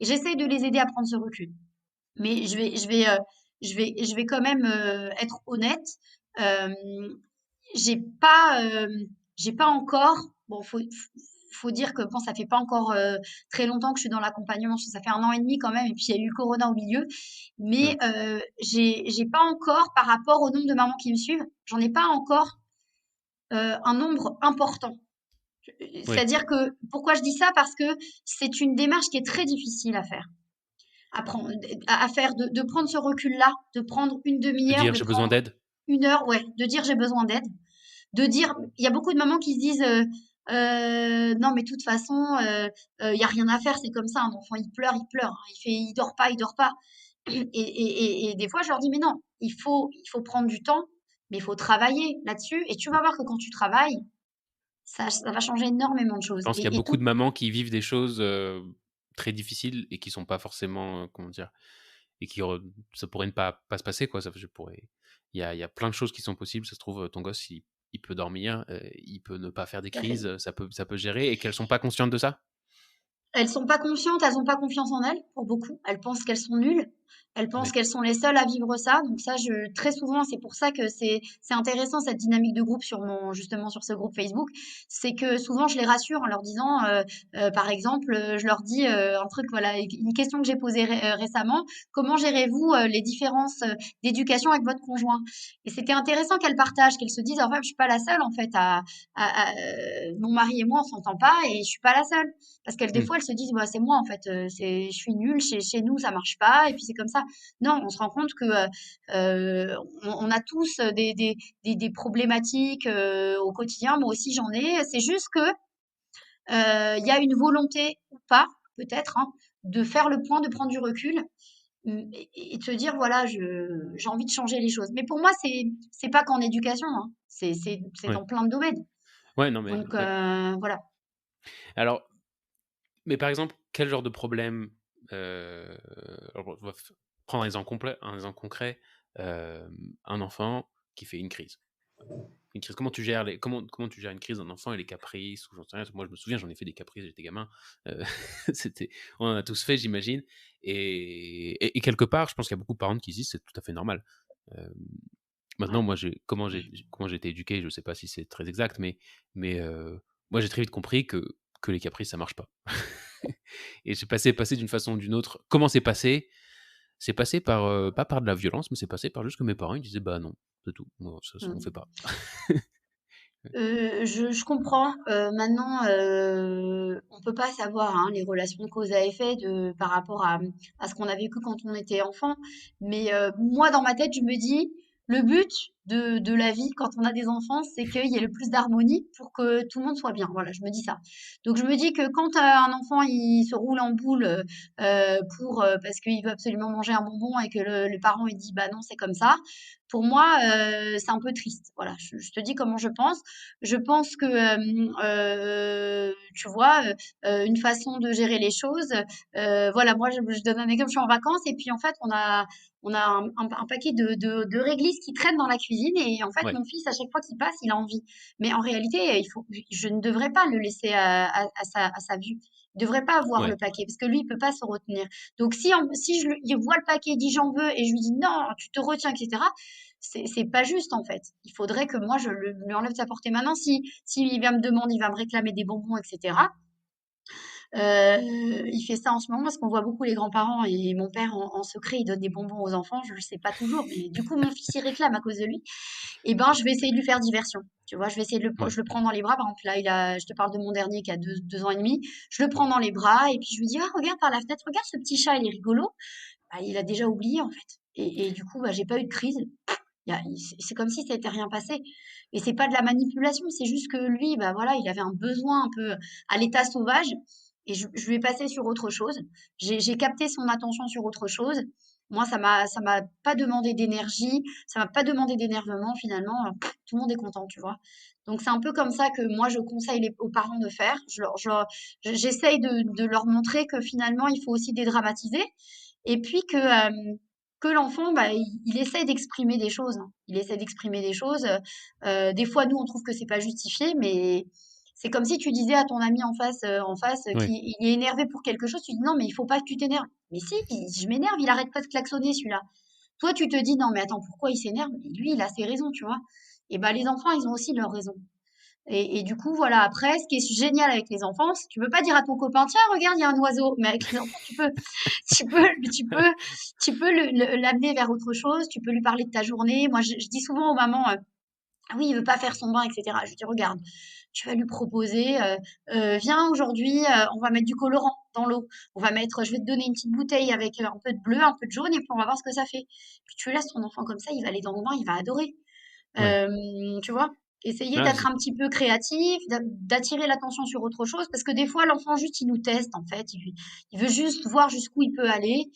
Et j'essaye de les aider à prendre ce recul. Mais je vais quand même être honnête. Euh, j'ai pas, j'ai pas encore. Bon, faut dire que bon, ça fait pas encore très longtemps que je suis dans l'accompagnement. Ça fait 1 an et demi quand même, et puis il y a eu le corona au milieu. Mmh. Mais j'ai pas encore, par rapport au nombre de mamans qui me suivent, j'en ai pas encore un nombre important. Ouais. C'est-à-dire que pourquoi je dis ça? Parce que c'est une démarche qui est très difficile à faire. À faire, de prendre ce recul-là, de prendre une De demi-heure, dire: de «J'ai besoin prendre d'aide». 1 heure, ouais, de dire j'ai besoin d'aide. De dire, il y a beaucoup de mamans qui se disent non, mais de toute façon, il y a rien à faire, c'est comme ça, un enfant, il pleure, hein, il dort pas, il dort pas. Et des fois, je leur dis, mais non, il faut prendre du temps, mais il faut travailler là-dessus. Et tu vas voir que quand tu travailles, ça va changer énormément de Je choses. pense qu'il y a Et beaucoup de tout, mamans qui vivent des choses, très difficiles et qui sont pas forcément, comment dire? Et qui re ça pourrait ne pas se passer quoi, ça je pourrais il y a plein de choses qui sont possibles. Ça se trouve, ton gosse il peut dormir, il peut ne pas faire des tout à fait. crises, ça peut gérer et qu'elles sont pas conscientes de ça? Elles sont pas conscientes, elles ont pas confiance en elles, pour beaucoup. Elles pensent qu'elles sont nulles. Elles pensent Ouais. qu'elles sont les seules à vivre ça. Donc ça, très souvent, c'est pour ça que c'est intéressant cette dynamique de groupe justement sur ce groupe Facebook. C'est que souvent, je les rassure en leur disant, par exemple, je leur dis un truc, voilà, une question que j'ai posée récemment. Comment gérez-vous les différences d'éducation avec votre conjoint? Et c'était intéressant qu'elles partagent, qu'elles se disent, en fait, je suis pas la seule, en fait, mon mari et moi, on s'entend pas et je suis pas la seule. Parce qu'elles, des Mmh. fois, elles se disent, bah, c'est moi, en fait, je suis nulle, chez nous, ça marche pas, et puis c'est comme ça. Non, on se rend compte que on a tous des problématiques au quotidien. Moi aussi, j'en ai. C'est juste que il y a une volonté ou pas, peut-être, hein, de faire le point, de prendre du recul et de se dire, voilà, j'ai envie de changer les choses. Mais pour moi, c'est pas qu'en éducation, hein. C'est Ouais. dans plein de domaines. Ouais, non, mais Donc ouais. voilà. Alors, mais par exemple, quel genre de problème, alors on va prendre un exemple concret, un enfant qui fait une crise. Une crise, comment tu gères une crise d'un enfant et les caprices ou j'en sais rien. Moi, je me souviens, j'en ai fait des caprices, j'étais gamin. Heu, on en a tous fait, j'imagine et quelque part, je pense qu'il y a beaucoup de parents qui se disent: «C'est tout à fait normal». Hem, Maintenant, Ouais. moi, comment j'ai été éduqué, je sais pas si c'est très exact, mais moi, j'ai très vite compris que les caprices, ça marche pas. Et j'ai passé d'une façon ou d'une autre. Comment c'est passé? C'est passé par, pas par de la violence, mais c'est passé par juste que mes parents, ils disaient: «Bah non, c'est tout. Non, ça on fait Mmh. pas». Je comprends. Maintenant, on peut pas savoir, hein, les relations de cause à effet par rapport à ce qu'on a vécu quand on était enfant. Mais moi, dans ma tête, je me dis, le but de la vie quand on a des enfants, c'est qu'il y ait le plus d'harmonie pour que tout le monde soit bien. Voilà, je me dis ça. Donc je me dis que quand un enfant il se roule en boule parce qu'il veut absolument manger un bonbon et que le parent il dit bah non c'est comme ça. Pour moi, c'est un peu triste. Voilà, je te dis comment je pense. Je pense que, tu vois, une façon de gérer les choses, voilà, moi, je donne un exemple, je suis en vacances et puis, en fait, on a un paquet de réglisses qui traînent dans la cuisine et en fait, Ouais, mon fils, à chaque fois qu'il passe, il a envie. Mais en réalité, je ne devrais pas le laisser à sa vue. Il devrait pas voir ouais, le paquet parce que lui, il peut pas se retenir. Donc si il voit le paquet, il dit: «J'en veux» et je lui dis: «Non, tu te retiens» et cetera, c'est pas juste en fait. Il faudrait que moi je lui enlève sa portée. Maintenant, si il vient me demander, il va me réclamer des bonbons, etc. Il fait ça en ce moment parce qu'on voit beaucoup les grands-parents et mon père en secret, il donne des bonbons aux enfants. Je le sais pas toujours, mais du coup mon fils il réclame à cause de lui. Et ben je vais essayer de lui faire diversion. Tu vois, je vais essayer ouais. je le prends dans les bras. Par exemple là, je te parle de mon dernier qui a 2 ans et demi. Je le prends dans les bras et puis je lui dis ah regarde par la fenêtre, regarde ce petit chat, il est rigolo. Bah, il a déjà oublié en fait. Et du coup, bah, j'ai pas eu de crise. C'est comme si ça n'était rien passé. Et c'est pas de la manipulation, c'est juste que lui, bah voilà, il avait un besoin un peu à l'état sauvage et je lui ai passé sur autre chose. J'ai capté son attention sur autre chose. Moi, ça m'a pas demandé d'énergie, ça m'a pas demandé d'énervement finalement. Tout le monde est content, tu vois. Donc c'est un peu comme ça que moi je conseille aux parents de faire. J'essaye de leur montrer que finalement il faut aussi dédramatiser et puis que l'enfant, bah, il essaie d'exprimer des choses, hein. Il essaie d'exprimer des choses. Des fois, nous, on trouve que c'est pas justifié, mais c'est comme si tu disais à ton ami en face, Ouais, qui il est énervé pour quelque chose, tu dis non, mais il faut pas que tu t'énerves. Mais si, je m'énerve, il arrête pas de klaxonner celui-là. Toi, tu te dis non, mais attends, pourquoi il s'énerve? Mais lui, il a ses raisons, tu vois. Et ben, les enfants, ils ont aussi leurs raisons. Et du coup, voilà, après, ce qui est génial avec les enfants, c'est que tu peux pas dire à ton copain, tiens, regarde, il y a un oiseau. Mais avec les enfants, tu peux, tu peux, tu peux l'amener vers autre chose, tu peux lui parler de ta journée. Moi, je dis souvent aux mamans, ah oui, il veut pas faire son bain, etc. Je dis, regarde, tu vas lui proposer, viens aujourd'hui, on va mettre du colorant dans l'eau. Je vais te donner une petite bouteille avec un peu de bleu, un peu de jaune, et puis on va voir ce que ça fait. Puis tu laisses ton enfant comme ça, il va aller dans le bain, il va adorer. ouais. Tu vois? Essayer Ah, d'être un petit peu créatif, d'attirer l'attention sur autre chose, parce que des fois, l'enfant, juste, il nous teste, en fait. Il veut juste voir jusqu'où il peut aller.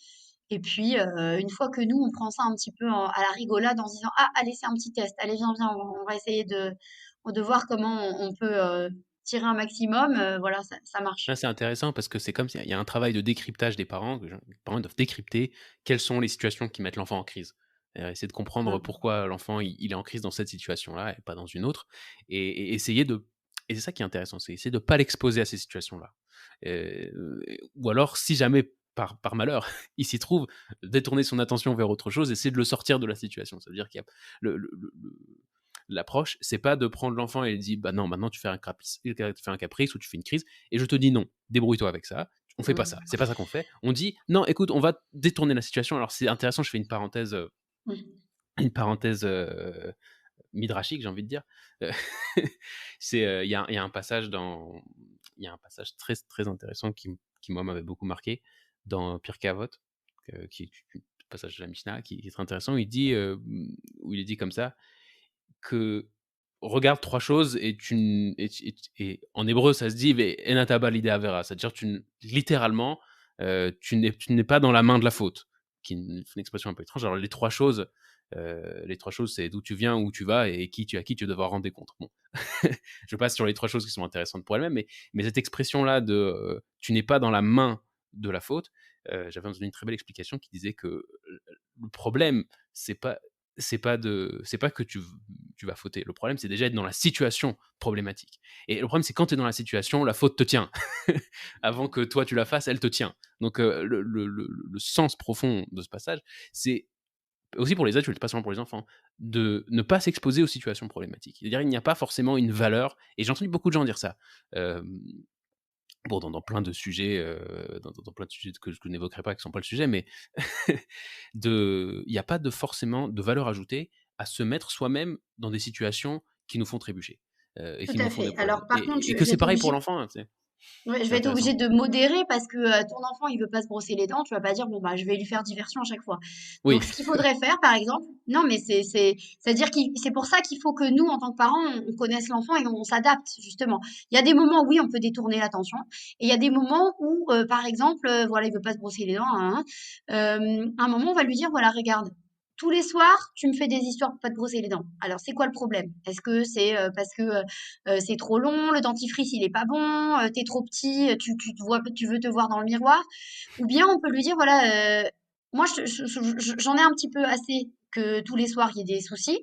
Et puis, une fois que nous, on prend ça un petit peu à la rigolade en se disant, ah, allez, c'est un petit test. Allez, viens, viens, on va essayer de voir comment on peut tirer un maximum. Voilà, ça marche. là, c'est intéressant parce que c'est comme s'il y a un travail de décryptage des parents, que les parents doivent décrypter quelles sont les situations qui mettent l'enfant en crise. Essayer de comprendre Mm. pourquoi l'enfant il est en crise dans cette situation-là et pas dans une autre et essayer de et c'est ça qui est intéressant, c'est essayer de pas l'exposer à ces situations-là. Ou alors si jamais par malheur, il s'y trouve, détourner son attention vers autre chose, essayer de le sortir de la situation. Ça veut dire qu'il y a l'approche, c'est pas de prendre l'enfant et lui dire bah non, maintenant tu fais un caprice ou tu fais une crise et je te dis non, débrouille-toi avec ça. On fait pas ça, Mmh. c'est pas ça qu'on fait. On dit non, écoute, on va détourner la situation. Alors c'est intéressant, je fais Mmh. une parenthèse midrashique, j'ai envie de dire. Euh, il y a un passage il y a un passage très très intéressant qui moi m'avait beaucoup marqué dans Pirkei Avot, qui est un passage de la Mishnah qui est très intéressant. Où il est dit comme ça que regarde trois choses et en hébreu ça se dit enataba l'idée c'est-à-dire littéralement tu n'es pas dans la main de la faute, qui est une expression un peu étrange. Alors les trois choses c'est d'où tu viens, où tu vas et à qui tu vas devoir rendre des comptes. Bon, je passe sur les trois choses qui sont intéressantes pour elles-mêmes, mais cette expression là de tu n'es pas dans la main de la faute, j'avais entendu une très belle explication qui disait que le problème c'est pas c'est pas que tu vas fauter. Le problème, c'est déjà être dans la situation problématique. Et le problème, c'est quand tu es dans la situation, la faute te tient. Avant que toi tu la fasses, elle te tient. Donc le sens profond de ce passage, c'est aussi pour les adultes, pas seulement pour les enfants, de ne pas s'exposer aux situations problématiques. C'est-à-dire, il n'y a pas forcément une valeur, et j'ai entendu beaucoup de gens dire ça. Euh, bon, dans plein de sujets, dans plein de sujets que je n'évoquerai pas, qui ne sont pas le sujet, mais il n'y a pas forcément de valeur ajoutée à se mettre soi-même dans des situations qui nous font trébucher et Tout qui nous à font des fait. problèmes. Alors par contre, Et je que je vais c'est être pareil pour obligée. l'enfant, hein, tu sais, Ouais, je c'est vais être intéressant. obligée de modérer parce que ton enfant, il veut pas se brosser les dents. Tu vas pas dire, bon, bah, je vais lui faire diversion à chaque fois. Oui, Donc, ce qu'il faudrait faire, par exemple, non, mais c'est-à-dire c'est pour ça qu'il faut que nous, en tant que parents, on connaisse l'enfant et on s'adapte, justement. Il y a des moments, oui, on peut détourner l'attention. Et il y a des moments où, par exemple, voilà, il veut pas se brosser les dents, hein, à un moment, on va lui dire, voilà, regarde. Tous les soirs, tu me fais des histoires pour pas te brosser les dents. Alors, c'est quoi le problème? Est-ce que c'est parce que c'est trop long, le dentifrice il est pas bon, t'es trop petit, tu te vois, tu veux te voir dans le miroir. Ou bien on peut lui dire voilà, moi j'en ai un petit peu assez que tous les soirs il y ait des soucis.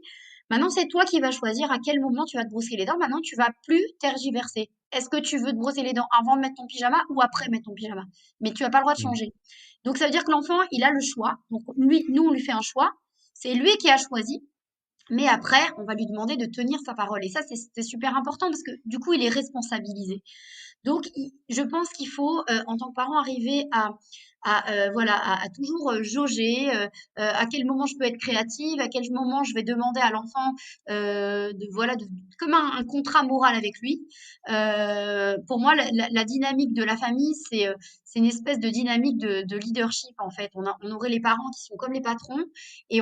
Maintenant c'est toi qui vas choisir à quel moment tu vas te brosser les dents. Maintenant tu vas plus tergiverser. Est-ce que tu veux te brosser les dents avant de mettre ton pyjama ou après mettre ton pyjama? Mais tu n'as pas le droit de mm, changer. Donc ça veut dire que l'enfant il a le choix. Donc lui, nous on lui fait un choix. C'est lui qui a choisi. Mais après, on va lui demander de tenir sa parole. Et ça, c'est super important parce que du coup, il est responsabilisé. Donc, je pense qu'il faut, en tant que parent, arriver voilà, à toujours jauger à quel moment je peux être créative, à quel moment je vais demander à l'enfant voilà, comme un contrat moral avec lui. Pour moi, la dynamique de la famille, c'est une espèce de dynamique de leadership en fait. On aurait les parents qui sont comme les patrons et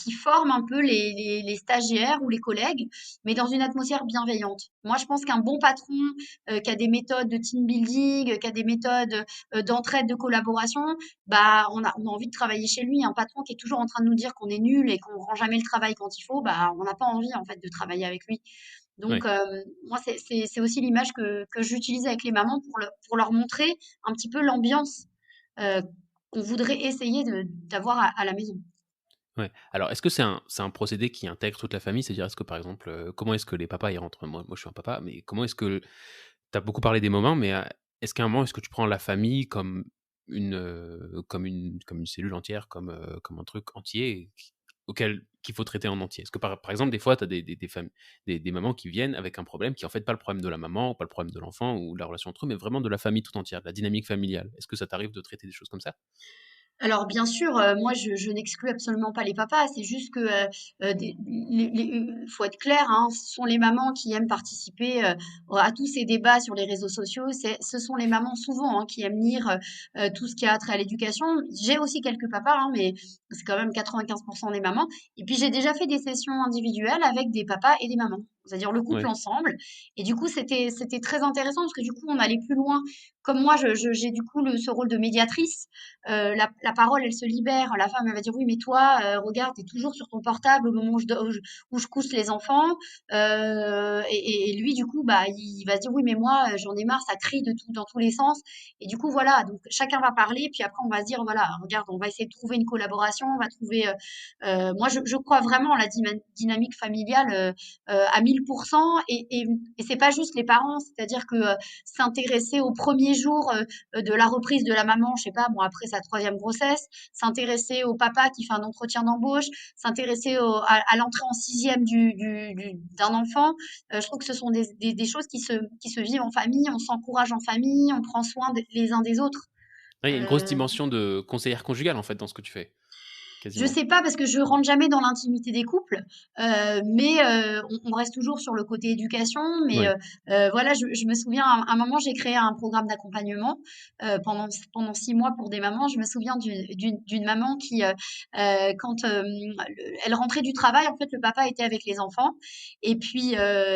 qui forment un peu les stagiaires ou les collègues, mais dans une atmosphère bienveillante. Moi, je pense qu'un bon patron qui a des méthodes de team building, qui a des méthodes d'entraide, de collaboration, bah, on a envie de travailler chez lui. Un patron qui est toujours en train de nous dire qu'on est nul et qu'on rend jamais le travail quand il faut, bah, on n'a pas envie en fait de travailler avec lui. Donc, oui. moi, c'est aussi l'image que j'utilise avec les mamans pour leur montrer un petit peu l'ambiance euh, qu'on voudrait essayer d'avoir à la maison. Ouais. Alors, est-ce que c'est un procédé qui intègre toute la famille? C'est-à-dire, est-ce que par exemple, comment est-ce que les papas y rentrent? Moi, je suis un papa, mais comment est-ce que tu as beaucoup parlé des moments, mais est-ce qu'à un moment, est-ce que tu prends la famille comme une cellule entière, comme un truc entier qu'il faut traiter en entier? Est-ce que par exemple, des fois, tu as des mamans qui viennent avec un problème qui est en fait pas le problème de la maman, ou pas le problème de l'enfant ou de la relation entre eux, mais vraiment de la famille tout entière, de la dynamique familiale. Est-ce que ça t'arrive de traiter des choses comme ça? Alors bien sûr, moi je n'exclus absolument pas les papas, c'est juste que, faut être clair, hein, ce sont les mamans qui aiment participer, à tous ces débats sur les réseaux sociaux. Ce sont les mamans souvent, hein, qui aiment lire, tout ce qui a trait à l'éducation. J'ai aussi quelques papas, hein, mais c'est quand même 95 des mamans. Et puis j'ai déjà fait des sessions individuelles avec des papas et des mamans, c'est-à-dire le couple Ouais. ensemble. Et du coup c'était très intéressant parce que du coup on allait plus loin. Comme moi j'ai du coup ce rôle de médiatrice, la parole, elle se libère. La femme, elle va dire, oui, mais toi, regarde, t'es toujours sur ton portable au moment où je couche les enfants. Et lui, du coup, bah, il va se dire, oui, mais moi, j'en ai marre, ça crie dans tous les sens. Et du coup, voilà, donc chacun va parler, puis après, on va se dire, voilà, regarde, on va essayer de trouver une collaboration, on va trouver. Moi, je crois vraiment à la dynamique familiale à 1000%. 1000%. Et c'est pas juste les parents, c'est-à-dire que s'intéresser au premier jour de la reprise de la maman, je sais pas, bon, après sa troisième grossesse, s'intéresser au papa qui fait un entretien d'embauche, s'intéresser à l'entrée en sixième d'un enfant. Je trouve que ce sont des choses qui se vivent en famille, on s'encourage en famille, on prend soin les uns des autres. Ouais, il y a une grosse Euh, dimension de conseillère conjugale, en fait, dans ce que tu fais, Je quasiment. sais pas parce que je rentre jamais dans l'intimité des couples, mais on reste toujours sur le côté éducation. Mais Ouais. voilà, je me souviens, à un moment, j'ai créé un programme d'accompagnement pendant 6 mois pour des mamans. Je me souviens d'une maman qui, quand elle rentrait du travail, en fait, le papa était avec les enfants. Et puis,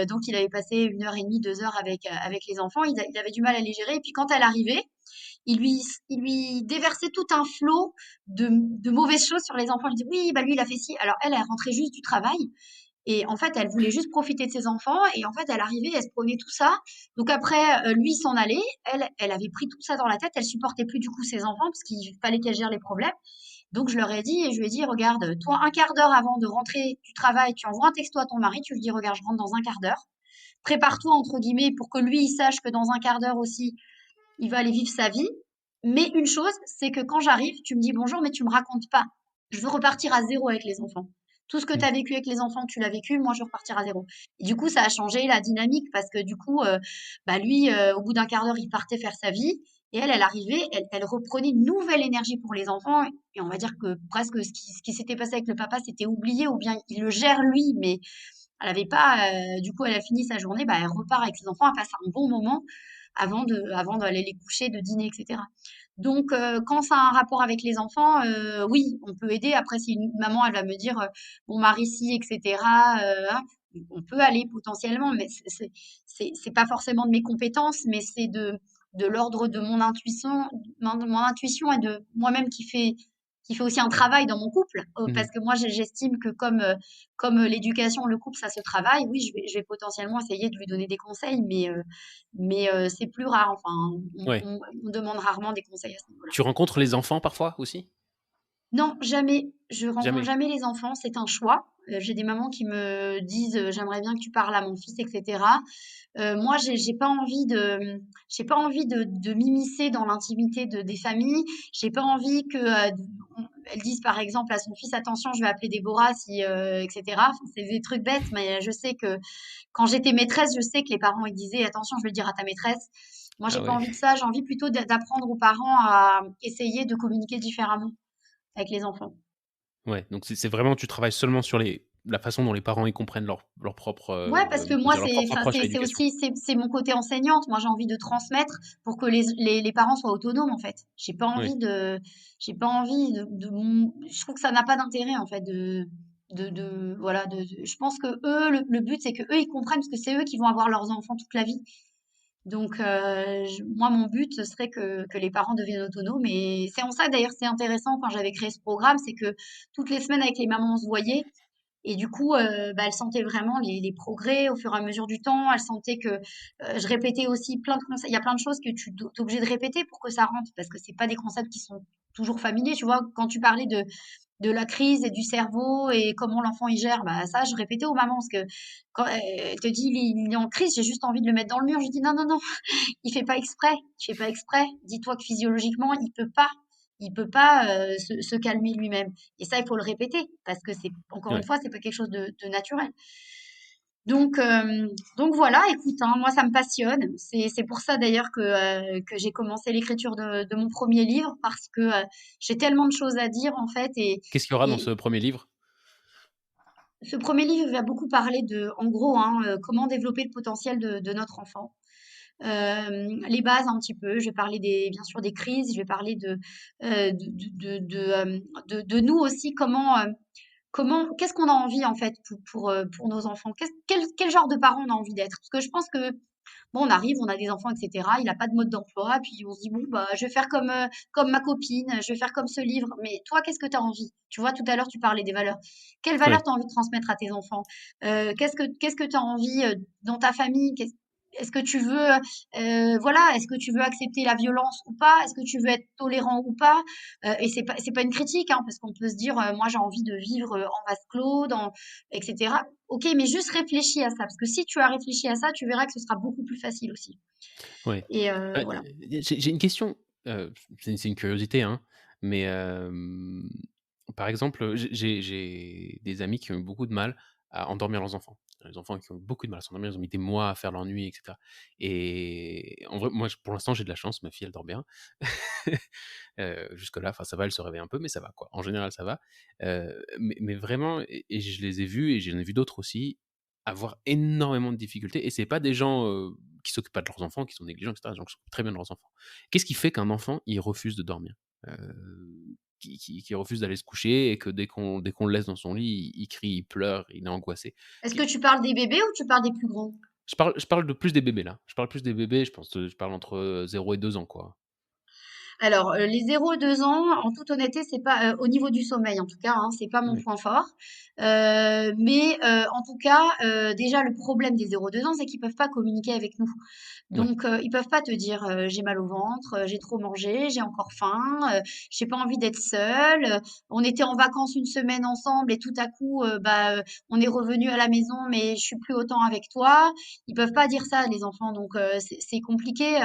donc, il avait passé 1 heure et demie, 2 heures avec les enfants. Il avait du mal à les gérer. Et puis, quand elle arrivait, il lui déversait tout un flot de mauvaises choses sur les enfants. Il dit oui, bah lui, il a fait ci. Alors elle rentrait juste du travail. Et en fait, elle voulait juste profiter de ses enfants. Et en fait, elle arrivait, elle se prenait tout ça. Donc après, lui, il s'en allait. Elle avait pris tout ça dans la tête. Elle supportait plus du coup ses enfants parce qu'il fallait qu'elle gère les problèmes. Donc je leur ai dit, et je lui ai dit, regarde, toi, un quart d'heure avant de rentrer du travail, tu envoies un texto à ton mari, tu lui dis, regarde, je rentre dans un quart d'heure. Prépare-toi, entre guillemets, pour que lui, il sache que dans un quart d'heure aussi, il va aller vivre sa vie. Mais une chose, c'est que quand j'arrive, tu me dis bonjour, mais tu me racontes pas. Je veux repartir à zéro avec les enfants. Tout ce que tu Mmh. as vécu avec les enfants, tu l'as vécu, moi je veux repartir à zéro. Et du coup, ça a changé la dynamique parce que du coup, bah lui, au bout d'un quart d'heure, il partait faire sa vie. Et elle arrivait, elle reprenait une nouvelle énergie pour les enfants. Et on va dire que presque ce qui s'était passé avec le papa, c'était oublié, ou bien il le gère lui, mais elle avait pas, du coup, elle a fini sa journée, bah, elle repart avec ses enfants, elle passe un bon moment avant d'aller les coucher, de dîner, etc. Donc, quand ça a un rapport avec les enfants, oui, on peut aider. Après, si une maman, elle va me dire, bon, mari ci, etc., hein, on peut aller potentiellement, mais c'est pas forcément de mes compétences, mais c'est de l'ordre de mon intuition et de moi-même qui fait aussi un travail dans mon couple. Mmh. Parce que moi, j'estime que comme l'éducation, le couple, ça se travaille. Oui, je vais potentiellement essayer de lui donner des conseils, mais c'est plus rare. Enfin, on, Ouais. on- on demande rarement des conseils à ce niveau-là. Tu rencontres les enfants parfois aussi? Non, jamais. Je rencontre Jamais? jamais les enfants. C'est un choix. J'ai des mamans qui me disent, j'aimerais bien que tu parles à mon fils, etc. Moi, j'ai pas envie de m'immiscer dans l'intimité des familles. J'ai pas envie que elles disent par exemple à son fils, attention, je vais appeler Déborah si, etc. Enfin, c'est des trucs bêtes, mais je sais que quand j'étais maîtresse, je sais que les parents ils disaient, attention, je vais le dire à ta maîtresse. Moi, j'ai Ah pas ouais. envie de ça. J'ai envie plutôt d'apprendre aux parents à essayer de communiquer différemment avec les enfants. Ouais, donc c'est vraiment tu travailles seulement sur la façon dont les parents, ils comprennent leur propre, Ouais, parce que on va moi, dire leur c'est, propre enfin, approche à c'est l'éducation. aussi, c'est mon côté enseignante. Moi, j'ai envie de transmettre pour que les parents soient autonomes, en fait. Oui. Je trouve que ça n'a pas d'intérêt, en fait, voilà, je pense que eux, le but, c'est que eux, ils comprennent parce que c'est eux qui vont avoir leurs enfants toute la vie. Donc, moi, mon but, ce serait que les parents deviennent autonomes. Et c'est en ça, d'ailleurs, c'est intéressant quand j'avais créé ce programme, c'est que toutes les semaines avec les mamans, on se voyait. Et du coup, bah, elle sentait vraiment les progrès au fur et à mesure du temps. Elle sentait que je répétais aussi plein de conseils. Il y a plein de choses que tu es obligé de répéter pour que ça rentre, parce que c'est pas des concepts qui sont toujours familiers. Tu vois, quand tu parlais de la crise et du cerveau et comment l'enfant y gère, bah ça, je répétais aux mamans, parce que quand elle te dit il est en crise, j'ai juste envie de le mettre dans le mur. Je dis non, non, non, il fait pas exprès. Il fait pas exprès. Dis-toi que physiologiquement, il peut pas. Il peut pas se calmer lui-même. Et ça, il faut le répéter parce que c'est encore une Ouais. fois, c'est pas quelque chose de naturel. Donc, donc voilà, écoute, hein, moi ça me passionne. C'est pour ça d'ailleurs que j'ai commencé l'écriture de mon premier livre parce que j'ai tellement de choses à dire en fait. Et, Qu'est-ce qu'il y aura dans et ce premier livre? ce premier livre va beaucoup parler en gros, hein, comment développer le potentiel de notre enfant. Les bases un petit peu. Je vais parler bien sûr des crises. Je vais parler de nous aussi. Qu'est-ce qu'on a envie en fait pour nos enfants? Quel genre de parents on a envie d'être? Parce que je pense que bon, on arrive, on a des enfants, etc. Il n'a pas de mode d'emploi, puis on se dit bon bah je vais faire comme ma copine, je vais faire comme ce livre. Mais toi, qu'est-ce que tu as envie? Tu vois, tout à l'heure tu parlais des valeurs. Quelles valeurs Ouais. tu as envie de transmettre à tes enfants? Qu'est-ce que tu as envie dans ta famille? est-ce que tu veux, voilà, est-ce que tu veux accepter la violence ou pas? Est-ce que tu veux être tolérant ou pas? Et c'est pas une critique, hein, parce qu'on peut se dire, moi j'ai envie de vivre en vase clos, etc. Ok, mais juste réfléchis à ça, parce que si tu as réfléchi à ça, tu verras que ce sera beaucoup plus facile aussi. Ouais. Et voilà. J'ai une question, c'est une curiosité, hein, mais par exemple, j'ai des amis qui ont eu beaucoup de mal à endormir leurs enfants. Les enfants qui ont eu beaucoup de mal à s'endormir, ils ont mis des mois à faire leur nuit et cetera et en vrai, moi, pour l'instant, j'ai de la chance, ma fille, elle dort bien. Jusque-là, enfin, ça va, elle se réveille un peu, mais ça va, quoi. En général, ça va. Mais vraiment et je les ai vus et j'en ai vu d'autres aussi, avoir énormément de difficultés et c'est pas des gens, qui s'occupent pas de leurs enfants, qui sont négligents et cetera, des gens qui s'occupent très bien de leurs enfants. Qu'est-ce qui fait qu'un enfant, il refuse de dormir? Qui refuse d'aller se coucher et que dès qu'on le laisse dans son lit, il crie, il pleure, il est angoissé? Est-ce Qu que tu parles des bébés ou tu parles des plus grands? je parle de plus des bébés, là. Je parle plus des bébés, je pense, je parle entre, 0 et 2 ans, quoi. Alors, les 0-2 ans, en toute honnêteté, c'est pas, au niveau du sommeil en tout cas, hein, c'est pas mon Ouais, point fort. Mais, en tout cas, déjà le problème des 0-2 ans, c'est qu'ils peuvent pas communiquer avec nous. ouais. Donc, ils peuvent pas te dire, «J'ai mal au ventre, j'ai trop mangé, j'ai encore faim, j'ai pas envie d'être seule, on était en vacances une semaine ensemble et tout à coup, on est revenu à la maison, mais je suis plus autant avec toi». Ils peuvent pas dire ça les enfants, donc c'est compliqué,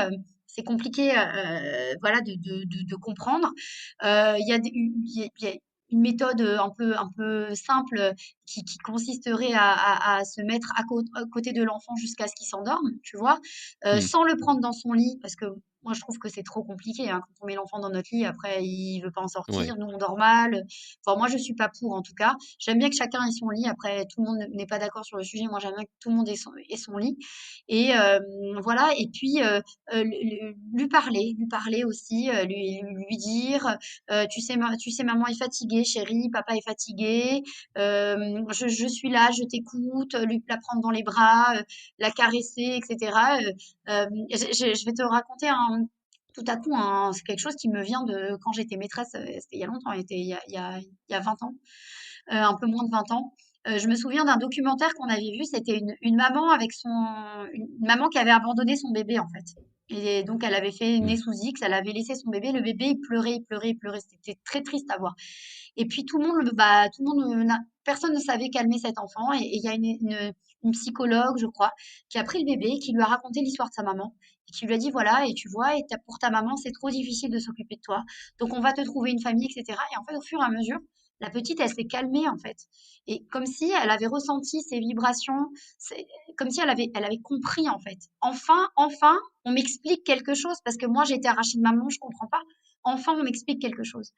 voilà, de comprendre. Il y a il y a une méthode un peu simple qui consisterait à se mettre à côté de l'enfant jusqu'à ce qu'il s'endorme, tu vois, Mmh. sans le prendre dans son lit, parce que moi je trouve que c'est trop compliqué, hein, quand on met l'enfant dans notre lit, après il veut pas en Ouais. sortir, nous on dort mal. Enfin, moi je suis pas pour en tout cas. J'aime bien que chacun ait son lit. Après, tout le monde n'est pas d'accord sur le sujet. Moi j'aime bien que tout le monde ait son lit. Et voilà. Et puis lui parler aussi, lui dire, tu sais, maman est fatiguée, chérie, papa est fatigué, je suis là, je t'écoute, la prendre dans les bras, la caresser, etc. Je vais te raconter tout à coup, c'est quelque chose qui me vient de quand j'étais maîtresse, c'était il y a longtemps, il y a 20 ans, un peu moins de 20 ans. Je me souviens d'un documentaire qu'on avait vu, c'était une maman une maman qui avait abandonné son bébé en fait. Et donc elle avait fait Mmh. nez sous X, elle avait laissé son bébé, le bébé il pleurait, il pleurait, il pleurait, c'était très triste à voir. Et puis tout le monde, personne ne savait calmer cet enfant. Et il y a une psychologue, je crois, qui a pris le bébé, qui lui a raconté l'histoire de sa maman, et qui lui a dit voilà, et tu vois, pour ta maman, c'est trop difficile de s'occuper de toi. Donc on va te trouver une famille, etc. Et en fait, au fur et à mesure, la petite, elle s'est calmée en fait. Et comme si elle avait ressenti ces vibrations, comme si elle avait compris en fait. Enfin, on m'explique quelque chose parce que moi j'ai été arrachée de maman, je comprends pas. Enfin, on m'explique quelque chose.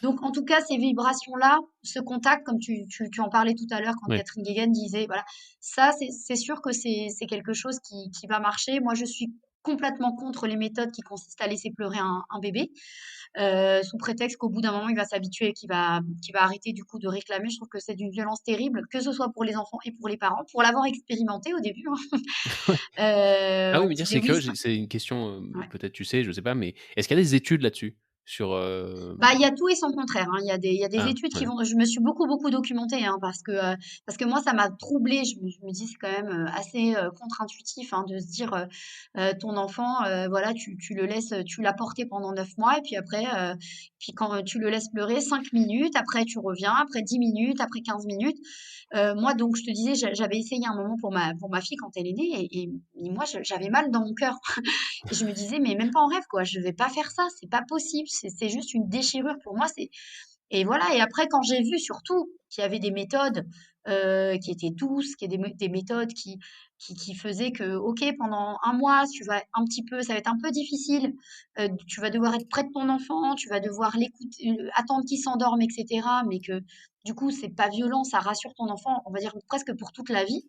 Donc, en tout cas, ces vibrations-là, ce contact, comme tu en parlais tout à l'heure quand Ouais. Catherine Guéguen disait, voilà, ça, c'est sûr que c'est quelque chose qui va marcher. Moi, je suis complètement contre les méthodes qui consistent à laisser pleurer un bébé, sous prétexte qu'au bout d'un moment, il va s'habituer et qu'il va arrêter du coup de réclamer. Je trouve que c'est d'une violence terrible, que ce soit pour les enfants et pour les parents, pour l'avoir expérimenté au début, hein. Ouais. Ah oui, On me mais dire disait c'est oui, que ça. c'est une question, Ouais. peut-être tu sais, je sais pas, mais est-ce qu'il y a des études là-dessus? Sur, Bah, il y a tout et son contraire, hein. Il y a des ah, études qui ouais. vont. Je me suis beaucoup, beaucoup documentée, hein, parce que moi, ça m'a troublée. Je me dis, c'est quand même assez contre-intuitif, hein, de se dire, ton enfant, voilà, tu le laisses, tu l'as porté pendant 9 mois, et puis après, puis quand tu le laisses pleurer 5 minutes, après tu reviens, après 10 minutes, après 15 minutes. Moi, donc, je te disais, j'avais essayé un moment pour ma fille quand elle est née, et moi, j'avais mal dans mon cœur. Et je me disais, mais même pas en rêve, quoi. Je vais pas faire ça. C'est pas possible. C'est juste une déchirure pour moi. Et voilà. Et après, quand j'ai vu surtout qu'il y avait des méthodes qui étaient douces, qu'il y a des méthodes qui faisaient que, OK, pendant un mois, ça va être un peu difficile. Tu vas devoir être près de ton enfant, tu vas devoir l'écouter, attendre qu'il s'endorme, etc. Mais que, du coup, c'est pas violent, ça rassure ton enfant, on va dire presque pour toute la vie.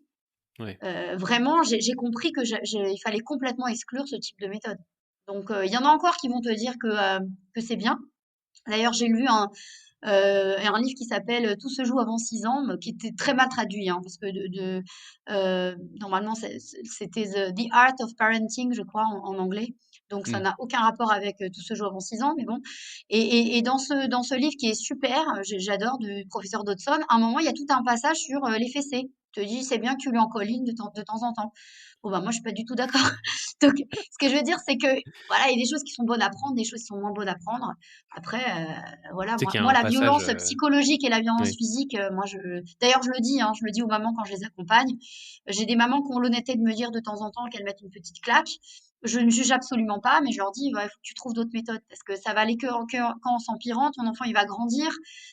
Ouais. Vraiment, j'ai compris que il fallait complètement exclure ce type de méthode. Donc, il y en a encore qui vont te dire que c'est bien. D'ailleurs, j'ai lu un livre qui s'appelle Tout se joue avant 6 ans, qui était très mal traduit, hein, parce que normalement, c'était The Art of Parenting, je crois, en anglais. Donc, ça Mmh. n'a aucun rapport avec Tout se joue avant 6 ans, mais bon. Et dans ce livre qui est super, j'adore, du professeur Dodson, à un moment, il y a tout un passage sur les fessées. te dis: «C'est bien que tu lui en colles une de temps en temps». Bon, bah, moi, je suis pas du tout d'accord. Donc ce que je veux dire, c'est que, voilà, il y a des choses qui sont bonnes à prendre, des choses qui sont moins bonnes à prendre. Après, voilà, Tu sais qu'il y a moi un la passage, violence psychologique et la violence oui. physique, moi je d'ailleurs je le dis, hein, je le dis aux mamans quand je les accompagne. J'ai des mamans qui ont l'honnêteté de me dire de temps en temps qu'elles mettent une petite claque. Je ne juge absolument pas, mais je leur dis: «Ouais, il faut que tu trouves d'autres méthodes parce que ça va aller qu'en s'empirant. Ton enfant, il va grandir,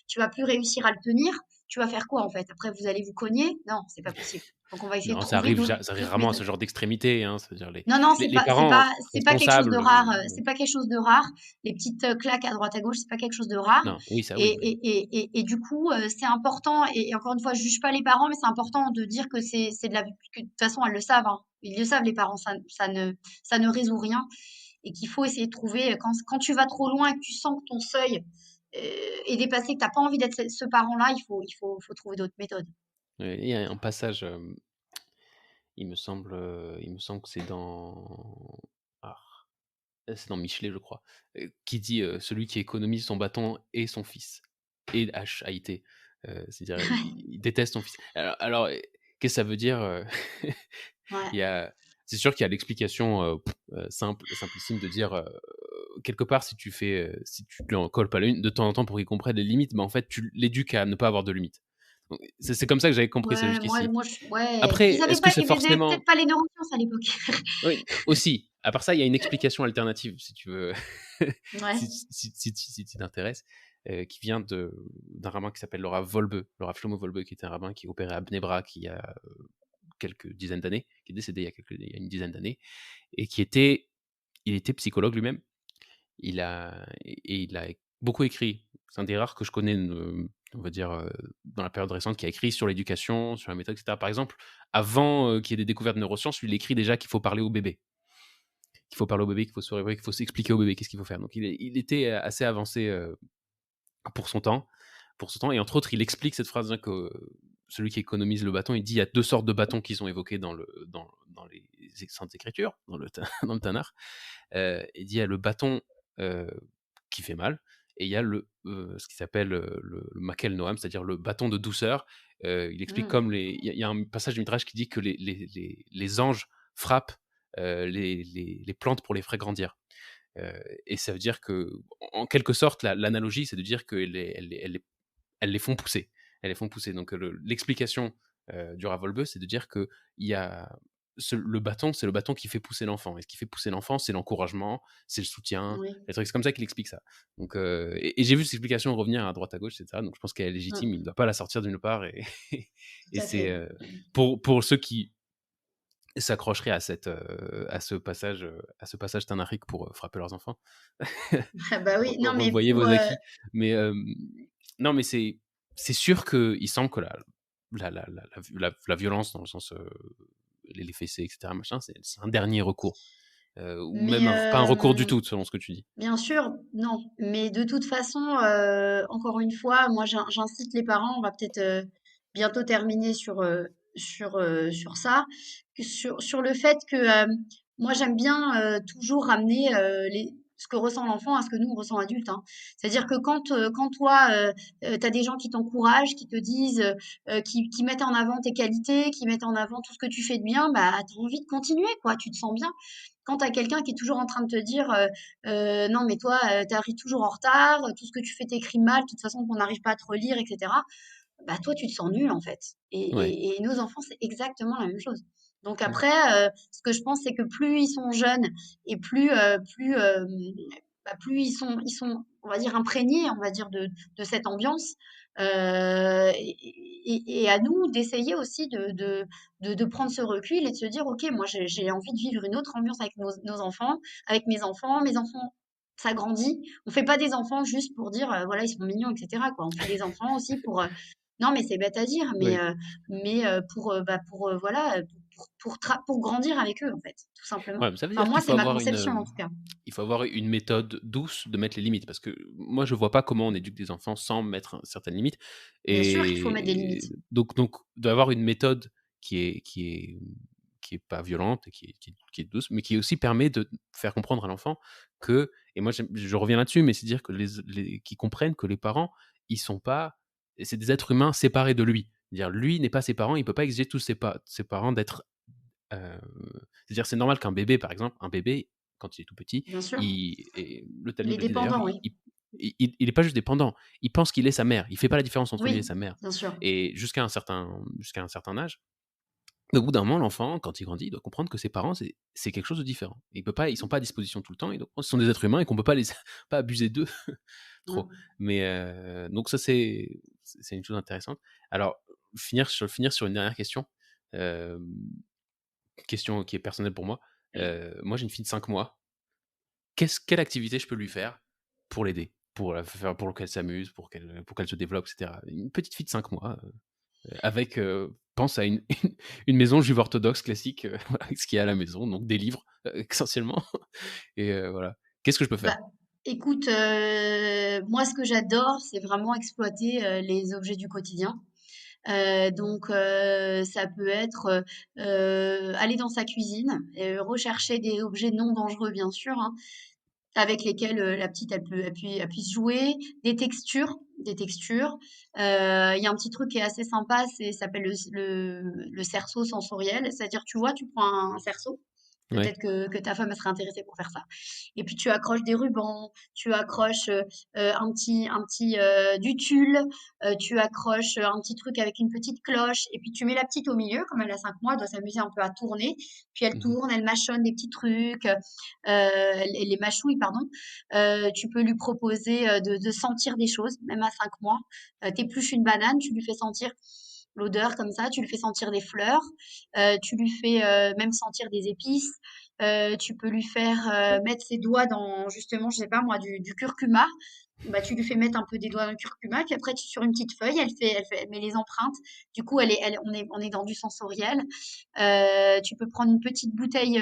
tu vas plus réussir à le tenir. Tu vas faire quoi, en fait? Après, vous allez vous cogner? Non, c'est pas possible. Donc on va essayer de Non, trouver ça arrive d'autres rarement à ce méthodes». genre d'extrémité, hein, c'est-à-dire Non, non, les parents c'est pas quelque chose de responsables, rare, c'est pas quelque chose de rare. Les petites, claques à droite à gauche, c'est pas quelque chose de rare non, oui, ça et oui, mais du coup, c'est important et encore une fois, je juge pas les parents, mais c'est important de dire que c'est de la que de toute façon, elles le savent, hein. Ils le savent les parents, ça ne résout rien et qu'il faut essayer de trouver, quand tu vas trop loin et que tu sens que ton seuil, est dépassé, que tu as pas envie d'être ce parent-là, il faut trouver d'autres méthodes. il y a un passage, il me semble que ah, c'est dans Michelet, je crois, qui dit, «Celui qui économise son bâton est son fils» et H-A-I-T, c'est-à-dire il déteste son fils. Alors, qu'est-ce que ça veut dire, Ouais. il y a c'est sûr qu'il y a l'explication, simplissime de dire, quelque part si tu lui en colles pas une de temps en temps pour qu'il comprenne les limites, mais en fait tu l'éduques à ne pas avoir de limites. Donc c'est comme ça que j'avais compris ça Ouais, jusqu'ici. ouais, Après, ils avaient est-ce que pas c'est ils avaient peut-être forcément pas les neurosciences à l'époque. oui, aussi. À part ça, il y a une explication alternative, si tu veux, Ouais. si tu t'intéresses, qui vient d'un rabbin qui s'appelle le Rav Wolbe, le Rav Shlomo Wolbe, qui était un rabbin qui opérait à Bnei Brak il y a quelques dizaines d'années, qui est décédé il y a une dizaine d'années, et il était psychologue lui-même. Il a beaucoup écrit. C'est un des rares que je connais, on va dire, dans la période récente, qui a écrit sur l'éducation, sur la méthode, et cetera. Par exemple, avant, qu'il y ait des découvertes de neurosciences, lui, il écrit déjà qu'il faut parler au bébé. Qu'il faut parler au bébé, qu'il faut se réveiller, qu'il faut s'expliquer au bébé qu'est-ce qu'il faut faire. Donc il était assez avancé, pour son temps et entre autres, il explique cette phrase, hein, que celui qui économise le bâton, il dit: «Il y a 2 sortes de bâtons qui sont évoqués dans les Saintes Écritures, dans le Ta dans le Tanakh». Il dit: «Il y a le bâton, heu, qui fait mal et il y a ce qui s'appelle, le Makel Noam, c'est-à-dire le bâton de douceur». Il explique Mmh. comme il y a un passage du Midrash qui dit que les anges frappent, les plantes pour les faire grandir. Et ça veut dire que, en quelque sorte, l'analogie, c'est de dire qu'elles elles les font pousser. Elles les font pousser. Donc l'explication, du Ravolbeu, c'est de dire que il y a le bâton, c'est le bâton qui fait pousser l'enfant. Et ce qui fait pousser l'enfant, c'est l'encouragement, c'est le soutien. Oui. C'est comme ça qu'il explique ça. Donc, et j'ai vu cette explication revenir à droite à gauche, etc. Donc je pense qu'elle est légitime. Il ne Mmh. doit pas la sortir d'une part. Et, et Tout à c'est fait. pour ceux qui s'accrocheraient à ce passage tanakhique pour frapper leurs enfants. Ah bah oui, non mais Revoyez pour, vos acquis. Mais non, mais c'est sûr qu'il semble que la violence, dans le sens, les fessées, etc., machin, c'est un dernier recours. Ou mais même pas un recours du tout, selon ce que tu dis. bien sûr, non, mais de toute façon, encore une fois, moi j'incite les parents, on va peut-être, bientôt terminer sur ça, que sur le fait que, moi j'aime bien, toujours ramener, ce que ressent l'enfant à ce que nous on ressent adulte, hein. C'est-à-dire que quand toi, tu as des gens qui t'encouragent, qui te disent, qui mettent en avant tes qualités, qui mettent en avant tout ce que tu fais de bien, bah, tu as envie de continuer quoi, tu te sens bien. Quand tu as quelqu'un qui est toujours en train de te dire, non, mais toi, tu arrives toujours en retard, tout ce que tu fais, tu mal, de toute façon, on n'arrive pas à te relire, et cetera. Bah, toi, tu te sens nul, en fait. Et, Ouais. nos enfants, c'est exactement la même chose. Donc Ouais. après, ce que je pense, c'est que plus ils sont jeunes et plus ils sont, on va dire, imprégnés, on va dire, de cette ambiance. Et à nous d'essayer aussi de prendre ce recul et de se dire, OK, moi, j'ai envie de vivre une autre ambiance avec nos enfants, avec mes enfants, ça grandit. On fait pas des enfants juste pour dire, voilà, ils sont mignons, etc., quoi. On fait des enfants aussi pour, non, mais c'est bête à dire, Ouais. mais voilà, pour grandir avec eux, en fait, tout simplement. Ouais, mais ça veut Enfin, dire moi, qu'il c'est ma conception, en tout cas. il faut avoir une méthode douce de mettre les limites. Parce que moi, je vois pas comment on éduque des enfants sans mettre certaines limites. Bien sûr qu'il faut mettre des Et limites. donc d'avoir une méthode qui est pas violente et qui est douce, mais qui aussi permet de faire comprendre à l'enfant que, et moi je reviens là-dessus, mais c'est dire que qu'ils comprennent que les parents, ils sont pas, c'est des êtres humains séparés de lui. Dire lui n'est pas ses parents, il peut pas exiger de tous ses parents d'être, heu c'est-à-dire c'est normal qu'un bébé, par exemple, un bébé, quand il est tout petit, Bien sûr. il et le Il Talmud est le dit d'ailleurs, dépendant, oui. il est pas juste dépendant, il pense qu'il est sa mère. Il fait pas la différence entre lui et Oui, sa mère bien sûr. et jusqu'à un certain âge, au bout d'un moment, l'enfant, quand il grandit, il doit comprendre que ses parents, c'est quelque chose de différent. Ils sont pas à disposition tout le temps, ce sont des êtres humains et qu'on peut pas les pas abuser d'eux trop. Mmh. Mais donc ça, c'est une chose intéressante. Alors, finir sur une dernière question, hem, question qui est personnelle pour moi. Oui. Moi, j'ai une fille de 5 mois. Quelle activité je peux lui faire pour l'aider? Pour qu'elle s'amuse, pour qu'elle se développe, et cetera. Une petite fille de 5 mois, avec, pense à une une maison juive orthodoxe classique, voilà, avec ce qu'il y a à la maison, donc des livres, essentiellement et voilà. Qu'est-ce que je peux Bah, faire? écoute, moi, ce que j'adore, c'est vraiment exploiter, les objets du quotidien. Ça peut être, aller dans sa cuisine et rechercher des objets non dangereux, bien sûr, hein, avec lesquels, la petite, elle puisse jouer. Des textures. Il y a un petit truc qui est assez sympa, ça s'appelle le cerceau sensoriel. C'est-à-dire, tu vois, tu prends un cerceau. Ouais. Peut-être que ta femme, elle serait intéressée pour faire ça. Et puis tu accroches des rubans, tu accroches du tulle, tu accroches un petit truc avec une petite cloche, et puis tu mets la petite au milieu, comme elle a 5 mois, elle doit s'amuser un peu à tourner. Puis elle Mmh. tourne, elle mâchonne des petits trucs, elle les mâchouille, pardon. Tu peux lui proposer de sentir des choses, même à 5 mois. T'épluches une banane, tu lui fais sentir l'odeur comme ça, tu lui fais sentir des fleurs, tu lui fais même sentir des épices. Tu peux lui faire mettre ses doigts dans, justement, je sais pas moi, du curcuma. Bah, tu lui fais mettre un peu des doigts dans le curcuma, puis après, sur une petite feuille, elle met les empreintes. Du coup, on est dans du sensoriel. Tu peux prendre une petite bouteille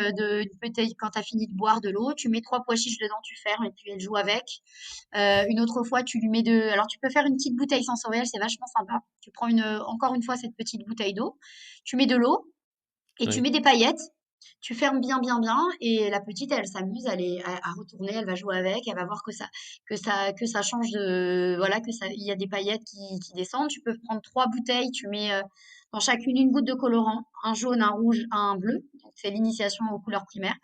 quand tu as fini de boire de l'eau, tu mets 3 pois chiches dedans, tu fermes, et puis elle joue avec. Une autre fois, tu lui mets alors tu peux faire une petite bouteille sensorielle, c'est vachement sympa. Tu prends encore une fois cette petite bouteille d'eau, tu mets de l'eau et tu Oui. mets des paillettes. Tu fermes bien, bien, bien, et la petite, elle s'amuse, à retourner, elle va jouer avec, elle va voir que ça change voilà, il y a des paillettes qui descendent. Tu peux prendre 3 bouteilles, tu mets dans chacune une goutte de colorant, un jaune, un rouge, un bleu. Donc c'est l'initiation aux couleurs primaires.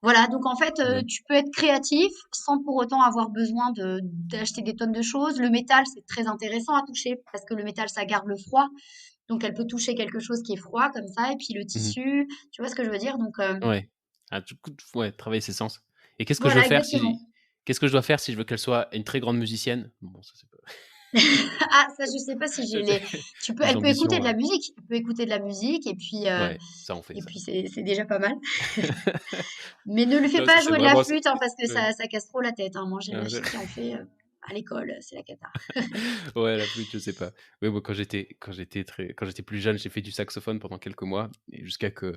Voilà, donc en fait, Bien. tu peux être créatif sans pour autant avoir besoin d'acheter des tonnes de choses. Le métal, c'est très intéressant à toucher parce que le métal, ça garde le froid. Donc elle peut toucher quelque chose qui est froid comme ça, et puis le Mmh. tissu, tu vois ce que je veux dire? Ouais. Ah, du coup, ouais, travailler ses sens et Voilà, exactement. qu'est-ce que je dois faire si je veux qu'elle soit une très grande musicienne? Bon, ça, c'est pas Ah, ça, je sais pas si j'ai ça, les. c'est des Elle peut écouter ambitions, de la musique. Elle peut écouter de la musique, ouais, ça, on fait et ça. puis c'est déjà pas mal. Mais ne lui fais Non, ça, pas c'est jouer de la vraiment ça, flûte, hein, parce que ouais. ça casse trop la tête, hein. Moi, j'ai ma Ouais, fille qui en fait à l'école, c'est la cata. ouais, la flûte, je sais pas. Ouais, moi, quand j'étais plus jeune, j'ai fait du saxophone pendant quelques mois et jusqu'à que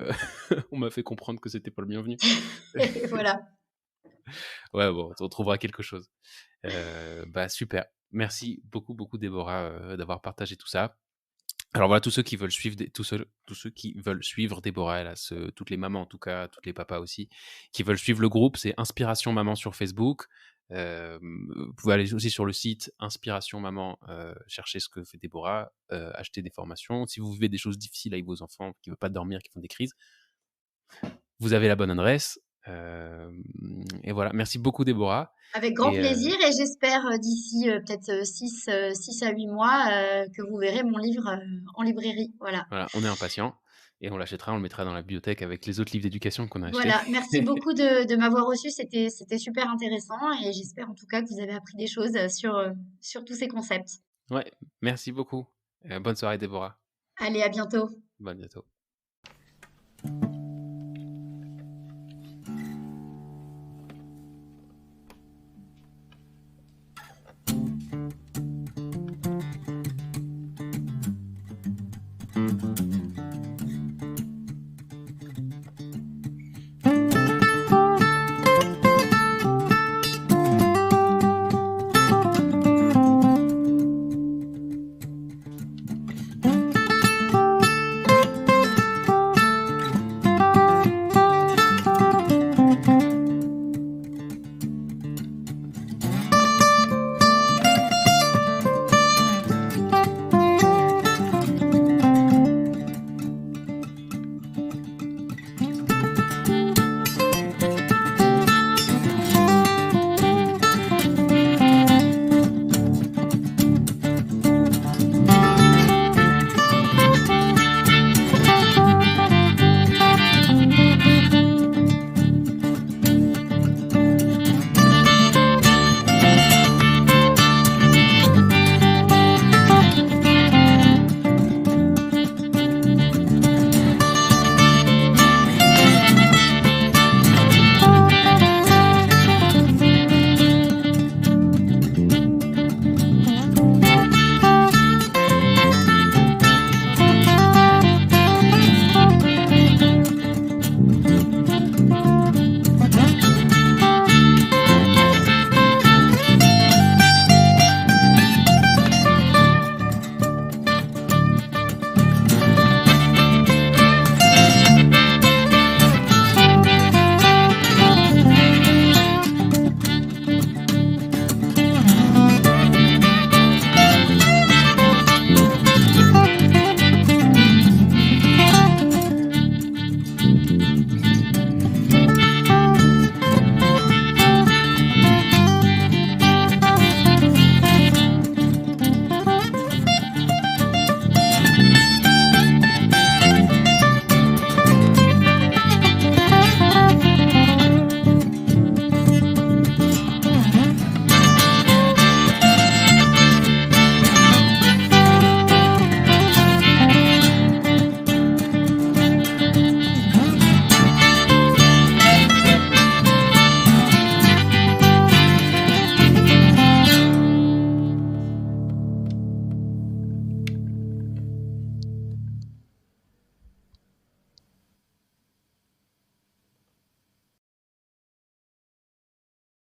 on m'a fait comprendre que c'était pas le bienvenu. Voilà. Ouais, bon, on trouvera quelque chose. Bah, super. Merci beaucoup, beaucoup Déborah, d'avoir partagé tout ça. Alors voilà, tous ceux qui veulent suivre Déborah, elle a toutes les mamans en tout cas, toutes les papas aussi, qui veulent suivre le groupe, c'est Inspiration Maman sur Facebook. Vous pouvez aller aussi sur le site Inspiration Maman, chercher ce que fait Déborah, acheter des formations. Si vous vivez des choses difficiles avec vos enfants, qui ne veulent pas dormir, qui font des crises, vous avez la bonne adresse. Et voilà. Merci beaucoup Déborah Avec grand et plaisir, et j'espère d'ici peut-être 6 à 8 mois que vous verrez mon livre en librairie. Voilà. voilà, on est impatients et on l'achètera, on le mettra dans la bibliothèque avec les autres livres d'éducation qu'on a achetés. Voilà, merci beaucoup de m'avoir reçu, c'était super intéressant, et j'espère en tout cas que vous avez appris des choses sur tous ces concepts. Ouais, merci beaucoup. Bonne soirée Déborah. Allez, à bientôt. À bientôt.